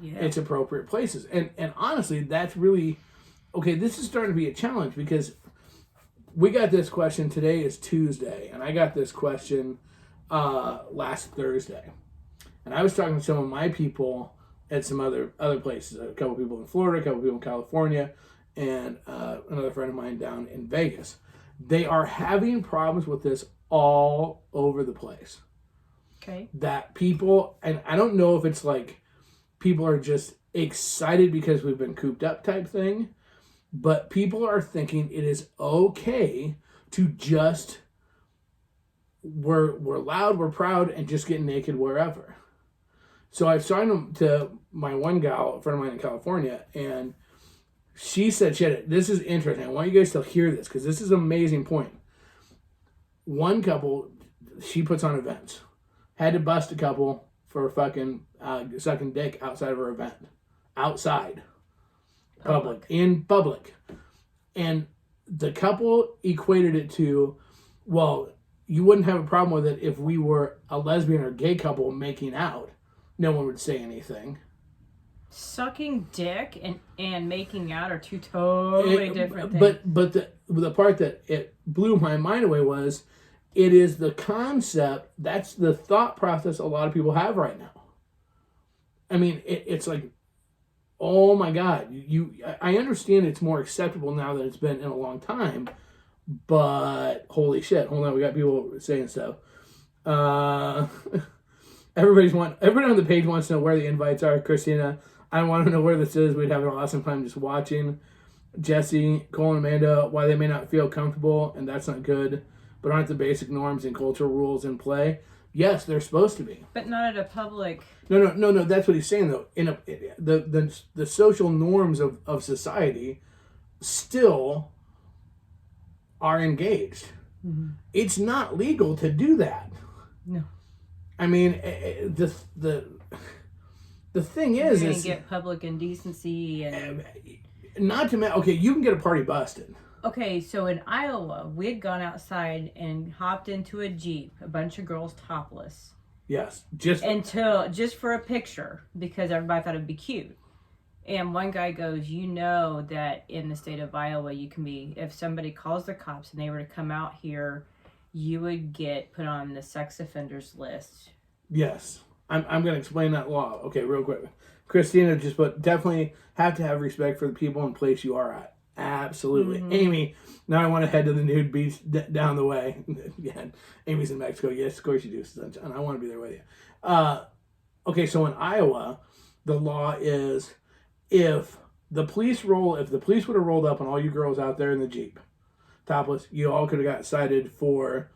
Yeah. It's appropriate places. And honestly, that's really, okay, this is starting to be a challenge because we got this question, today is Tuesday, and I got this question last Thursday. And I was talking to some of my people at some other places, a couple people in Florida, a couple people in California, and another friend of mine down in Vegas. They are having problems with this all over the place. Okay. That people, and I don't know if it's like people are just excited because we've been cooped up type thing, but people are thinking it is okay to just, we're loud, we're proud, and just get naked wherever. So I was talking to my one gal, a friend of mine in California, and she said, this is interesting. I want you guys to hear this because this is an amazing point. One couple, she puts on events. Had to bust a couple for fucking sucking dick outside of her event. Outside. In public. And the couple equated it to, well, you wouldn't have a problem with it if we were a lesbian or gay couple making out. No one would say anything. Sucking dick and making out are two totally different things. But the part that it blew my mind away was, it is the concept, that's the thought process a lot of people have right now. I mean, it's like, oh my God, I understand it's more acceptable now that it's been in a long time, but holy shit, hold on, we got people saying stuff. Everybody on the page wants to know where the invites are. Christina, I want to know where this is. We'd have an awesome time just watching. Jesse, Cole, and Amanda, why they may not feel comfortable, and that's not good, but aren't the basic norms and cultural rules in play? Yes, they're supposed to be. But not at a public. No. That's what he's saying though. The social norms of society still are engaged. Mm-hmm. It's not legal to do that. No. I mean, the thing is, you're gonna get public indecency and not to mention. Okay, you can get a party busted. Okay, so in Iowa, we had gone outside and hopped into a Jeep, a bunch of girls topless. Yes, just for a picture because everybody thought it'd be cute. And one guy goes, you know that in the state of Iowa, you can be, if somebody calls the cops and they were to come out here, you would get put on the sex offenders list. Yes. I'm going to explain that law. Okay, real quick. Christina just put, definitely have to have respect for the people and place you are at. Absolutely. Amy, now I want to head to the nude beach down the way. Yeah, Amy's in Mexico. Yes, of course you do, sunshine. I want to be there with you. Okay, so in Iowa, the law is if the police would have rolled up on all you girls out there in the Jeep, topless, you all could have got cited for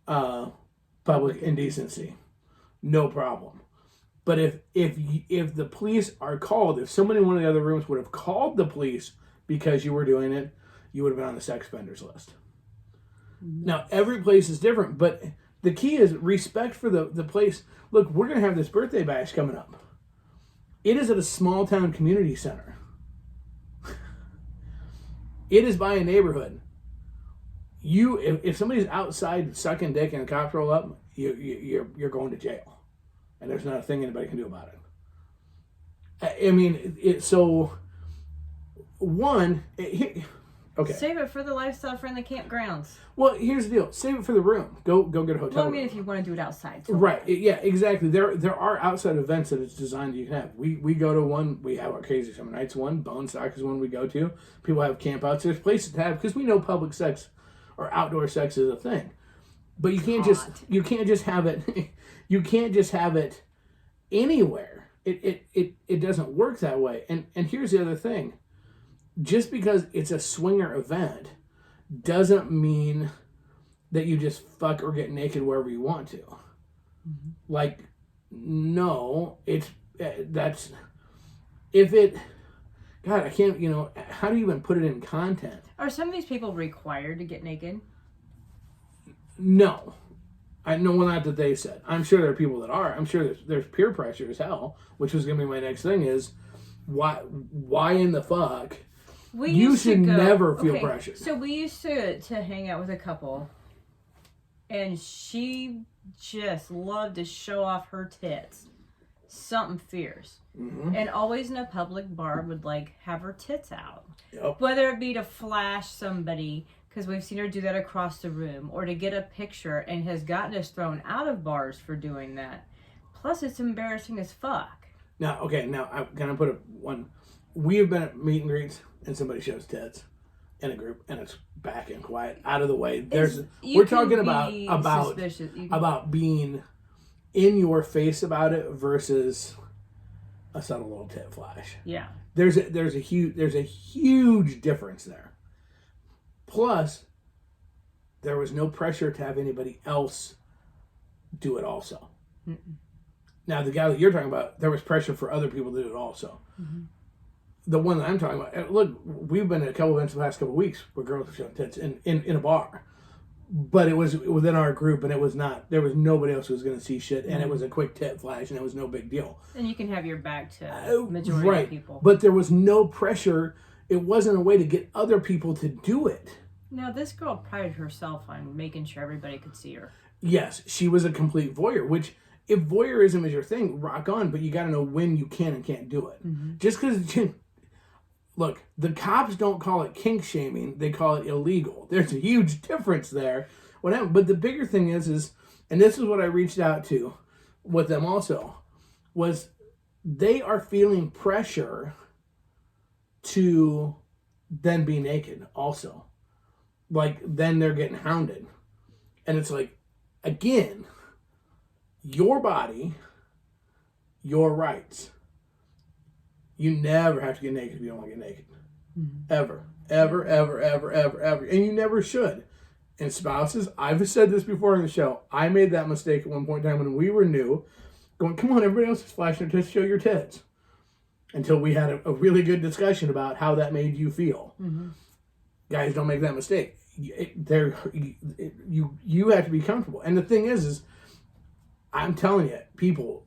public indecency. No problem. But if the police are called, if somebody in one of the other rooms would have called the police because you were doing it, you would have been on the sex offenders list. Now, every place is different, but the key is respect for the place. Look, we're going to have this birthday bash coming up. It is at a small town community center. It is by a neighborhood. If somebody's outside sucking dick and the cops roll up, you're going to jail. And there's not a thing anybody can do about it. I mean, okay. Save it for the lifestyle-friendly campgrounds. Well, here's the deal. Save it for the room. Go get a hotel Well, I mean, room. if you want to do it outside. Right. Yeah, exactly. There are outside events that it's designed you can have. We go to one. We have our Crazy Summer Nights one. Bone Stock is one we go to. People have campouts. There's places to have because we know public sex or outdoor sex is a thing. But you can't just have it. You can't just have it anywhere. It doesn't work that way. And here's the other thing. Just because it's a swinger event doesn't mean that you just fuck or get naked wherever you want to. Mm-hmm. Like, no, God, I can't, how do you even put it in content? Are some of these people required to get naked? No. Not that they said. I'm sure there are people that are. I'm sure there's peer pressure as hell, which was going to be my next thing is, why in the fuck... You should never feel pressured. So we used to hang out with a couple, and she just loved to show off her tits. Something fierce. Mm-hmm. And always in a public bar would have her tits out. Yep. Whether it be to flash somebody, because we've seen her do that across the room, or to get a picture, and has gotten us thrown out of bars for doing that. Plus, it's embarrassing as fuck. Now I'm going to put one. We have been at meet and greets, and somebody shows tits in a group, and it's back and quiet, out of the way. We're talking about being in your face about it versus a subtle little tit flash. Yeah, there's a huge difference there. Plus, there was no pressure to have anybody else do it also. Mm-mm. Now, the guy that you're talking about, there was pressure for other people to do it also. Mm-hmm. The one that I'm talking about, look, we've been at a couple events the last couple of weeks where girls have shown tits in a bar. But it was within our group, and there was nobody else who was going to see shit, and it was a quick tit flash, and it was no big deal. And you can have your back to majority of people. But there was no pressure. It wasn't a way to get other people to do it. Now, this girl prided herself on making sure everybody could see her. Yes, she was a complete voyeur, which... If voyeurism is your thing, rock on, but you got to know when you can and can't do it. Mm-hmm. Just because... Look, the cops don't call it kink shaming. They call it illegal. There's a huge difference there. But the bigger thing is, and this is what I reached out to with them also, was they are feeling pressure to then be naked also. Then they're getting hounded. And it's again, your body, your rights. You never have to get naked if you don't want to get naked. Mm-hmm. Ever. Ever, ever, ever, ever, ever. And you never should. And spouses, I've said this before on the show. I made that mistake at one point in time when we were new. Going, come on, everybody else is flashing their tits, show your tits. Until we had a really good discussion about how that made you feel. Mm-hmm. Guys, don't make that mistake. You have to be comfortable. And the thing is I'm telling you, people...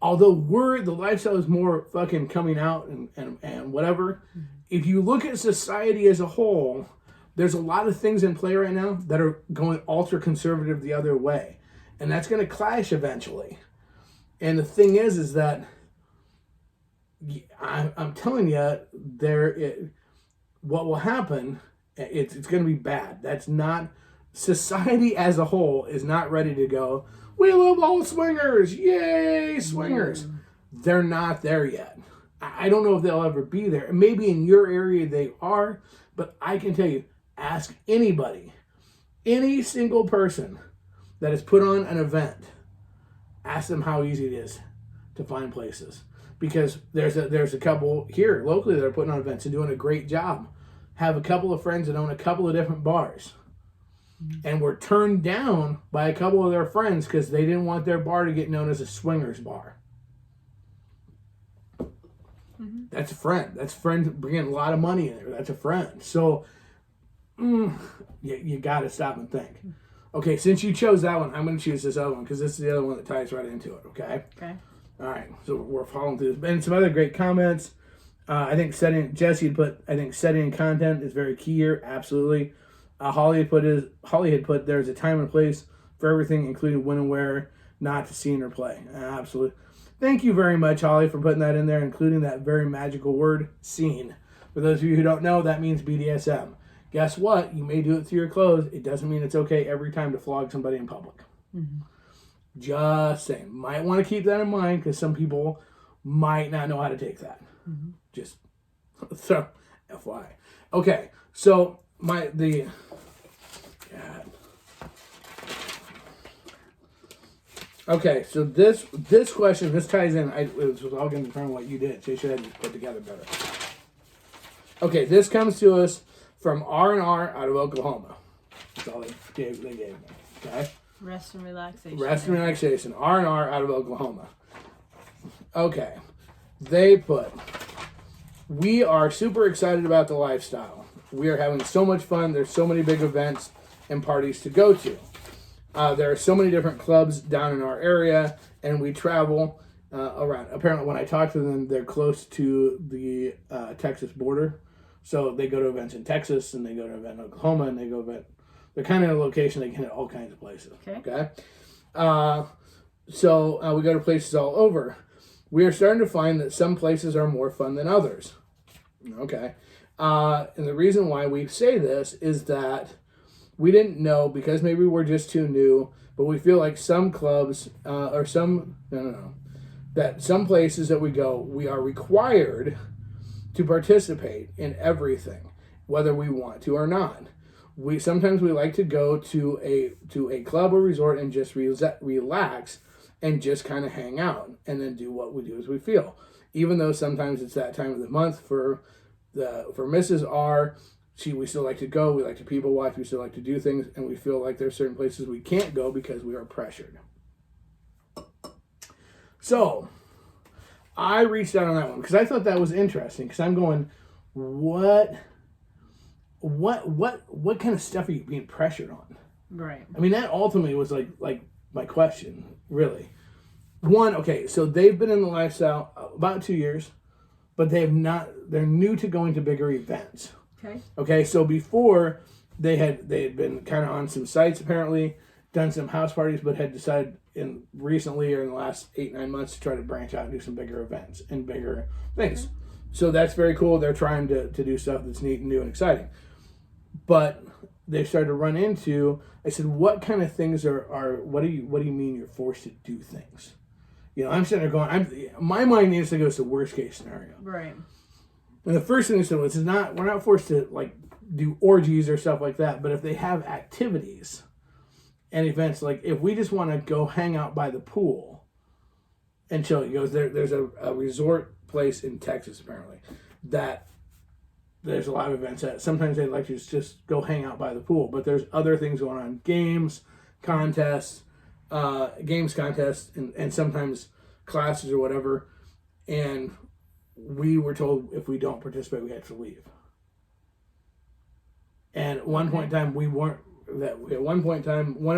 Although the lifestyle is more fucking coming out and whatever, mm-hmm. If you look at society as a whole, there's a lot of things in play right now that are going ultra conservative the other way. And that's going to clash eventually. And the thing is that I'm telling you, what will happen, it's going to be bad. That's not, society as a whole is not ready to go, we love all swingers. Yay, swingers. They're not there yet. I don't know if they'll ever be there. And maybe in your area they are, but I can tell you, ask anybody, any single person that has put on an event, ask them how easy it is to find places. Because there's a couple here locally that are putting on events and doing a great job. Have a couple of friends that own a couple of different bars. And were turned down by a couple of their friends because they didn't want their bar to get known as a swingers bar. Mm-hmm. That's a friend. That's a friend bringing a lot of money in there. That's a friend. So you got to stop and think. Okay, since you chose that one, I'm going to choose this other one because this is the other one that ties right into it. Okay. Okay. All right. So we're following through this, and some other great comments. I think Jesse had put. I think setting content is very key here. Absolutely. Holly had put there's a time and place for everything, including when and where not to see or play. Absolutely. Thank you very much, Holly, for putting that in there, including that very magical word, scene. For those of you who don't know, that means BDSM. Guess what? You may do it through your clothes. It doesn't mean it's okay every time to flog somebody in public. Mm-hmm. Just saying. Might want to keep that in mind because some people might not know how to take that. Mm-hmm. Just so FYI. Okay, so Okay, so this question, this ties in. It was all going to determine what you did. So you should have just put together better. Okay, this comes to us from R&R out of Oklahoma. That's all they gave me. Okay. Rest and relaxation. Rest and relaxation. R&R out of Oklahoma. Okay, they put. We are super excited about the lifestyle. We are having so much fun. There's so many big events and parties to go to. There are so many different clubs down in our area, and we travel around. Apparently, when I talk to them, they're close to the Texas border. So they go to events in Texas, and they go to event in Oklahoma, and they go event. They're kind of in a location they can hit all kinds of places. Okay? So we go to places all over. We are starting to find that some places are more fun than others. Okay? And the reason why we say this is that we didn't know because maybe we're just too new, but we feel like some clubs that some places that we go, we are required to participate in everything, whether we want to or not. Sometimes we like to go to a club or resort and just relax and just kind of hang out and then do what we do as we feel. Even though sometimes it's that time of the month for Mrs. R, we still like to go, we like to people watch, we still like to do things, and we feel like there's certain places we can't go because we are pressured. So, I reached out on that one because I thought that was interesting because I'm going, what kind of stuff are you being pressured on? Right. I mean, that ultimately was like my question, really. One, okay, so they've been in the lifestyle about 2 years, but they're new to going to bigger events. Okay, so before they had been kind of on some sites apparently, done some house parties, but had decided recently or in the last 8-9 months to try to branch out and do some bigger events and bigger things. Okay. So that's very cool. They're trying to do stuff that's neat and new and exciting. But they started to run into, I said, what kind of things are what do you mean you're forced to do things? You know, I'm sitting there going, my mind needs to go to the worst case scenario. Right. And the first thing they said was, we're not forced to like do orgies or stuff like that, but if they have activities and events, like if we just want to go hang out by the pool and chill, he goes, there's a resort place in Texas apparently that there's a lot of events at. Sometimes they like to just go hang out by the pool, but there's other things going on, games contests, and sometimes classes or whatever, and we were told if we don't participate, we had to leave. And at one point in time, one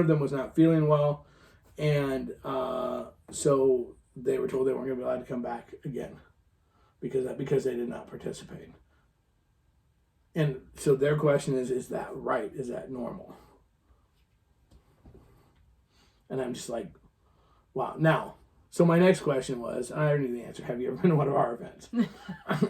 of them was not feeling well, and so they were told they weren't going to be allowed to come back again because they did not participate. And so their question is that right? Is that normal? And I'm just like, wow. Now, so my next question was, I already knew the answer. Have you ever been to one of our events?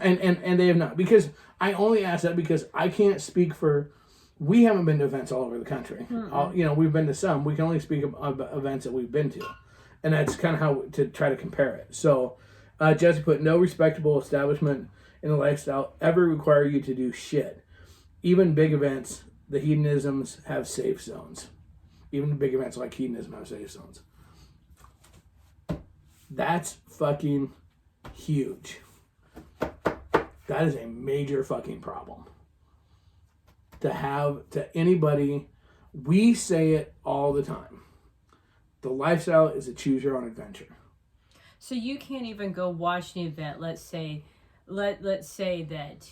and they have not. Because I only asked that because I can't speak for, we haven't been to events all over the country. We've been to some. We can only speak of events that we've been to. And that's kind of how to try to compare it. So Jesse put, no respectable establishment in the lifestyle ever require you to do shit. Even big events, the hedonisms have safe zones. Even big events like hedonism have safe zones. That's fucking huge. That is a major fucking problem. To anybody, we say it all the time. The lifestyle is a choose your own adventure. So you can't even go watch an event. Let's say that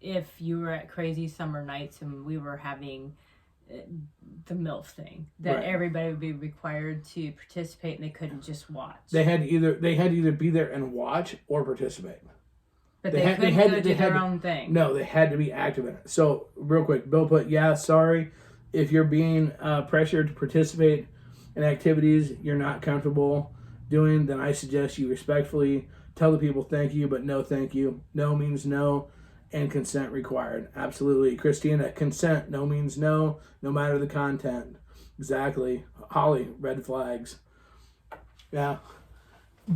if you were at Krazy Summer Nights and we were having the MILF thing, that right. Everybody would be required to participate and they couldn't just watch. They had to either be there and watch or participate. But they couldn't do their own thing. No, they had to be active in it. So real quick, Bill put, yeah, sorry if you're being pressured to participate in activities you're not comfortable doing, then I suggest you respectfully tell the people thank you, but no thank you. No means no, and consent required. Absolutely. Christina, consent, no means no, no matter the content. Exactly. Holly, red flags. Yeah.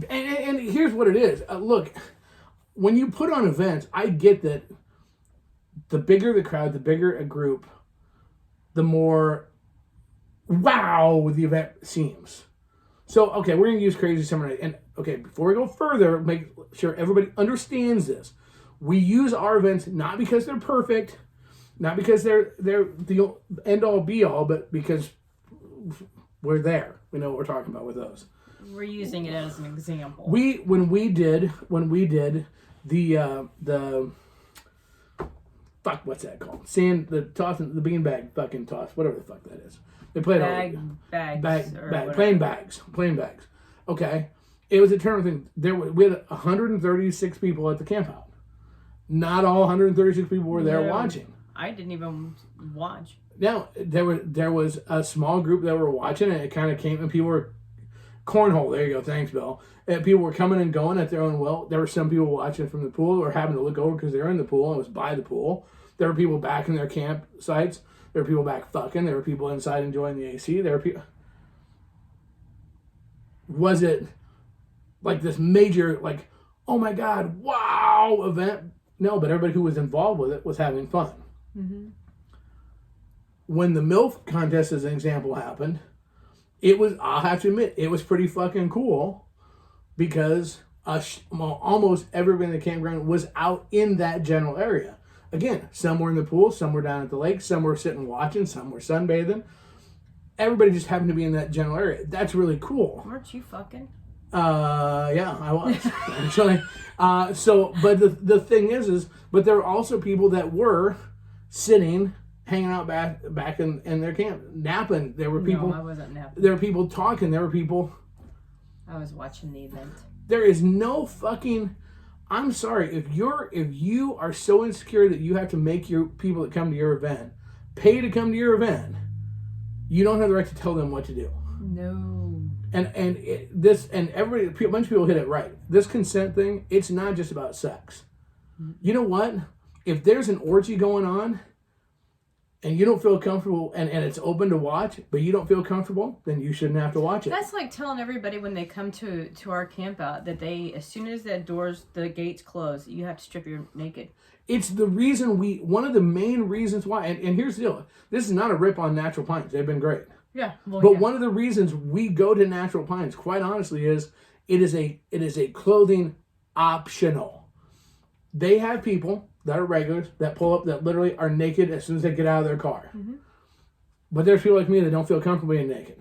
And here's what it is. Look, when you put on events, I get that the bigger the crowd, the bigger a group, the more wow the event seems. So, okay, we're going to use Krazy Summer Night. And, okay, before we go further, make sure everybody understands this. We use our events not because they're perfect, not because they're the end-all, be-all, but because we're there. We know what we're talking about with those. We're using it as an example. When we did the fuck, what's that called? The beanbag fucking toss, whatever the fuck that is. They played plain bags. Okay, it was a tournament thing. We had 136 people at the camp out. Not all 136 people were there watching. I didn't even watch. Now there was a small group that were watching, and it kind of came, and people were cornhole. There you go. Thanks, Bill. And people were coming and going at their own will. There were some people watching from the pool or having to look over because they were in the pool and it was by the pool. There were people back in their campsites. There were people back fucking. There were people inside enjoying the AC. There were people. Was it like this major, like, oh my God, wow event? No, but everybody who was involved with it was having fun. Mm-hmm. When the MILF contest, as an example, happened, it was, I'll have to admit, it was pretty fucking cool because almost everybody in the campground was out in that general area. Again, some were in the pool, some were down at the lake, some were sitting watching, some were sunbathing. Everybody just happened to be in that general area. That's really cool. Weren't you fucking? Yeah, I was actually. But the thing is, but there were also people that were sitting, hanging out back in their camp, napping. There were people. No, I wasn't napping. There were people talking. There were people. I was watching the event. There is no fucking. I'm sorry if you are so insecure that you have to make your people that come to your event pay to come to your event. You don't have the right to tell them what to do. No. And everybody, a bunch of people hit it right. This consent thing, it's not just about sex. You know what? If there's an orgy going on and you don't feel comfortable and it's open to watch, but you don't feel comfortable, then you shouldn't have to watch it. That's like telling everybody when they come to our camp out that as soon as the gates close, you have to strip your naked. It's the reason one of the main reasons why, and here's the deal. This is not a rip on Natural Pines. They've been great. Yeah. Well, but one of the reasons we go to Natural Pines, quite honestly, is it is a clothing optional. They have people that are regulars that pull up that literally are naked as soon as they get out of their car. Mm-hmm. But there's people like me that don't feel comfortable being naked.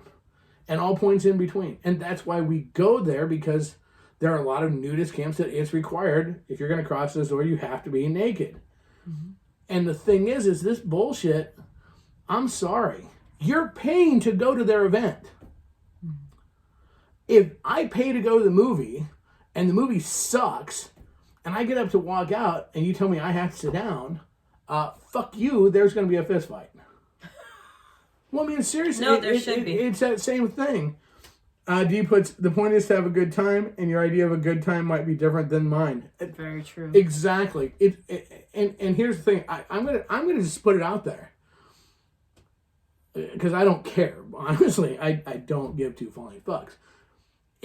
And all points in between. And that's why we go there, because there are a lot of nudist camps that it's required. If you're going to cross this door, you have to be naked. Mm-hmm. And the thing is this bullshit, I'm sorry. You're paying to go to their event. Mm-hmm. If I pay to go to the movie and the movie sucks and I get up to walk out and you tell me I have to sit down, fuck you, there's going to be a fist fight. Well, I mean, seriously, no, there should be. It's that same thing. D puts, the point is to have a good time, and your idea of a good time might be different than mine. Very true. Exactly. And here's the thing. I'm gonna just put it out there. Because I don't care. Honestly, I don't give two flying fucks.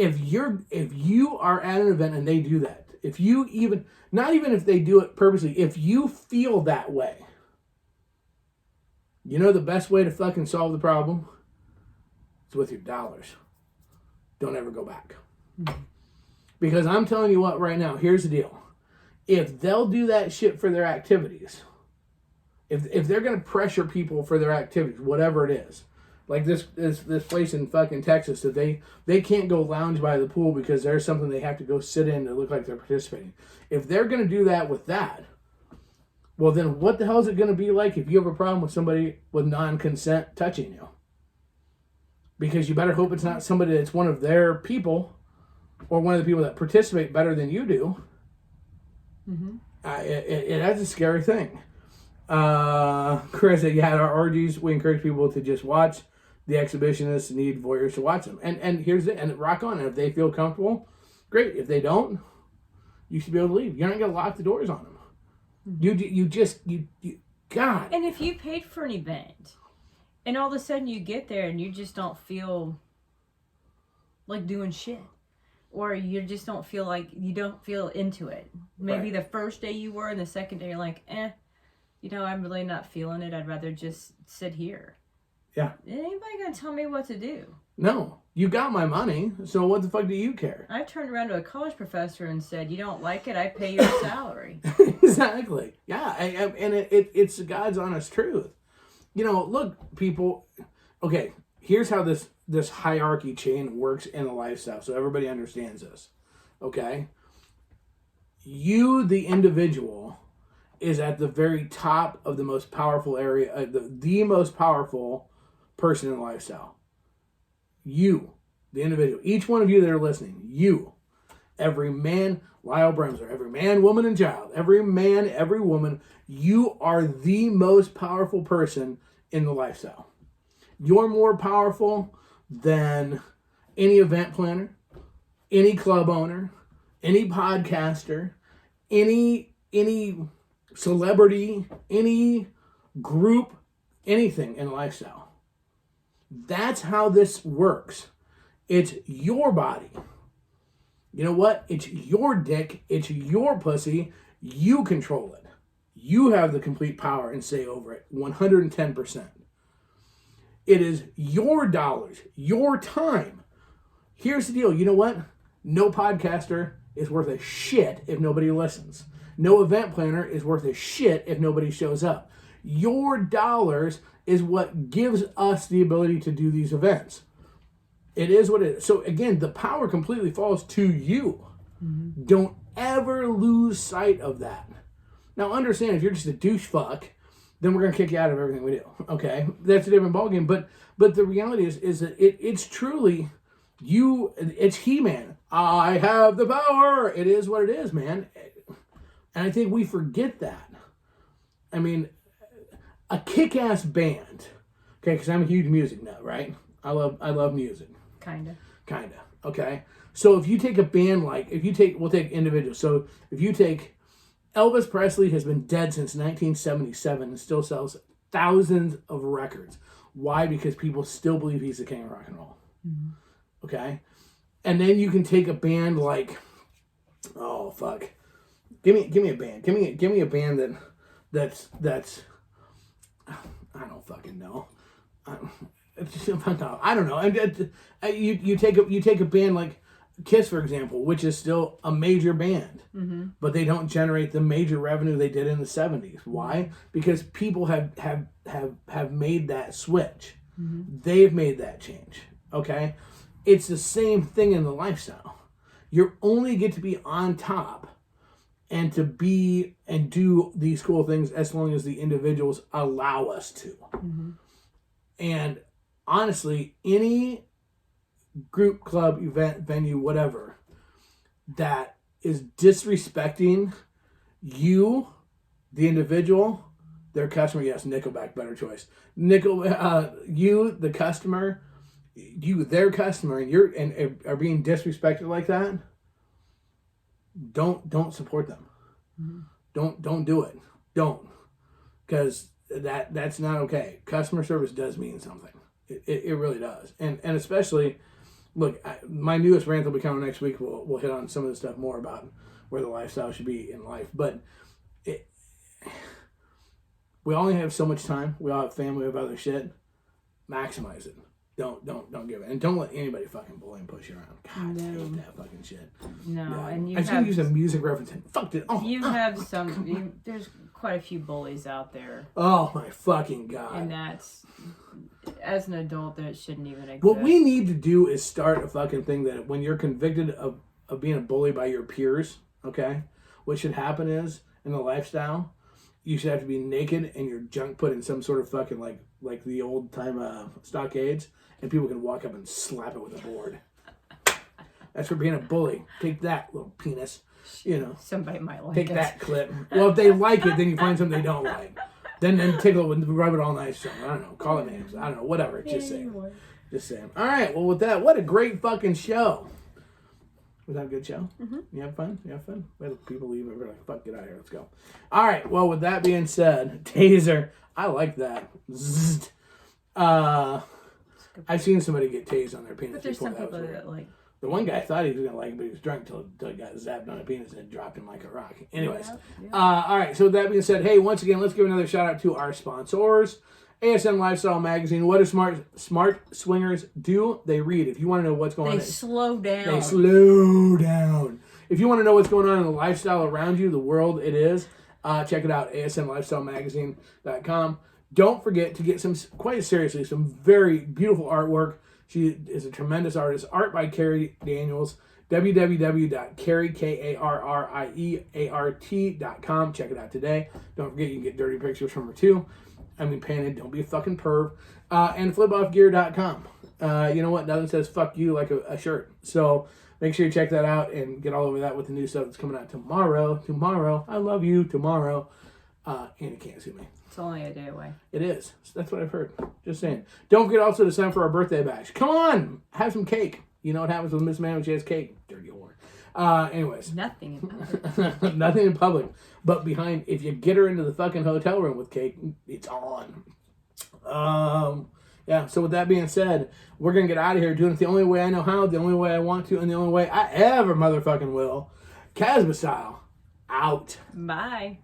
if you are at an event and they do that, if you even, not even if they do it purposely, if you feel that way, you know the best way to fucking solve the problem is with your dollars. Don't ever go back. Because I'm telling you what right now, here's the deal. If they'll do that shit for their activities, if they're going to pressure people for their activities, whatever it is, like this place in fucking Texas that they can't go lounge by the pool because there's something they have to go sit in to look like they're participating. If they're going to do that with that, well then what the hell is it going to be like if you have a problem with somebody with non-consent touching you? Because you better hope it's not somebody that's one of their people or one of the people that participate better than you do. Mm-hmm. That's a scary thing. Chris said, yeah, at our orgies, we encourage people to just watch. The exhibitionists need voyeurs to watch them. And here's it. And rock on. And if they feel comfortable, great. If they don't, you should be able to leave. You're not going to lock the doors on them. Mm-hmm. You God. And if you paid for an event and all of a sudden you get there and you just don't feel like doing shit, or you just don't feel like, you don't feel into it. Maybe the first day you were and the second day you're like, I'm really not feeling it. I'd rather just sit here. Yeah. Anybody gonna tell me what to do? No. You got my money, so what the fuck do you care? I turned around to a college professor and said, you don't like it, I pay you a salary. Exactly. Yeah, and it's God's honest truth. Look, people, okay, here's how this hierarchy chain works in a lifestyle, so everybody understands this, okay? You, the individual, is at the very top of the most powerful area, the most powerful person in the lifestyle. You, the individual, each one of you that are listening, you, every man, Lyle Bremser, every man, woman, and child, every man, every woman, you are the most powerful person in the lifestyle. You're more powerful than any event planner, any club owner, any podcaster, any celebrity, any group, anything in lifestyle. That's how this works. It's your body. You know what? It's your dick. It's your pussy. You control it. You have the complete power and say over it. 110%. It is your dollars, your time. Here's the deal. You know what? No podcaster is worth a shit if nobody listens. No event planner is worth a shit if nobody shows up. Your dollars is what gives us the ability to do these events. It is what it is. So again, the power completely falls to you. Mm-hmm. Don't ever lose sight of that. Now understand, if you're just a douche fuck, then we're going to kick you out of everything we do. Okay? That's a different ballgame. But the reality is that it's truly you, it's He-Man. I have the power. It is what it is, man. And I think we forget that. I mean, a kick-ass band. Okay, because I'm a huge music nut, right? I love music. Kinda. Okay. So if you take a band we'll take individuals. So if you take Elvis Presley has been dead since 1977 and still sells thousands of records. Why? Because people still believe he's the king of rock and roll. Mm-hmm. Okay? And then you can take a band like, oh fuck. Give me a band. Give me a band that's I don't fucking know. I don't know. You take a band like Kiss, for example, which is still a major band, mm-hmm. but they don't generate the major revenue they did in the 70s. Why? Because people have made that switch. Mm-hmm. They've made that change. Okay? It's the same thing in the lifestyle. You only get to be on top and to be and do these cool things as long as the individuals allow us to. Mm-hmm. And honestly, any group, club, event, venue, whatever, that is disrespecting you, the individual, their customer, yes, Nickelback, better choice. You, the customer, you, their customer, and are being disrespected like that, don't support them. Mm-hmm. Don't do it. Don't. Because that's not okay. Customer service does mean something. It really does. And especially look, my newest rant will be coming next week. We'll hit on some of the stuff more about where the lifestyle should be in life. But we only have so much time. We all have family, we have other shit. Maximize it. Don't give it. And don't let anybody fucking bully and push you around. God, I hate that fucking shit. No, Yeah. and I should use a music reference and fucked it. Oh, you have some. There's quite a few bullies out there. Oh my fucking God. And that's, as an adult, that it shouldn't even exist. What we need to do is start a fucking thing that when you're convicted of being a bully by your peers, okay, what should happen is, in the lifestyle, you should have to be naked and your junk put in some sort of fucking like the old time stockades, and people can walk up and slap it with a board. That's for being a bully. Take that, little penis. You know. Somebody might like Take it. that clip. Well, if they like it, then you find something they don't like. Then tickle it, rub it all nice. I don't know. Call it names. I don't know. Whatever. Just saying. Just saying. All right. Well, with that, what a great fucking show. Was that a good show? Mm-hmm. You have fun? You have fun? We had people leave and we're like, fuck, get out of here. Let's go. All right. Well, with that being said, taser. I like that. Zzzt. I've seen somebody get tased on their penis. But there's before. some people that like. The one guy thought he was going to like it, but he was drunk until he got zapped on a penis and it dropped him like a rock. Anyways. Yeah. All right. So with that being said, hey, once again, let's give another shout out to our sponsors. ASM Lifestyle Magazine. What do smart swingers do? They read. If you want to know what's going on. They slow down. They slow down. If you want to know what's going on in the lifestyle around you, the world it is, check it out, asmlifestylemagazine.com. Don't forget to get some very beautiful artwork. She is a tremendous artist. Art by Carrie Daniels. www.carrie.com. Check it out today. Don't forget you can get dirty pictures from her too. I mean, painted. Don't be a fucking perv. And flipoffgear.com. You know what? Nothing says fuck you like a shirt. So make sure you check that out and get all over that with the new stuff that's coming out tomorrow. Tomorrow. I love you. Tomorrow. And you can't sue me. It's only a day away. It is. That's what I've heard. Just saying. Don't forget also to sign up for our birthday bash. Come on! Have some cake. You know what happens with Miss Man when she has cake? Dirty whore. Anyways. Nothing in public. Nothing in public. But if you get her into the fucking hotel room with cake, it's on. Yeah, so with that being said, we're going to get out of here doing it the only way I know how, the only way I want to, and the only way I ever motherfucking will. Casbah style. Out. Bye.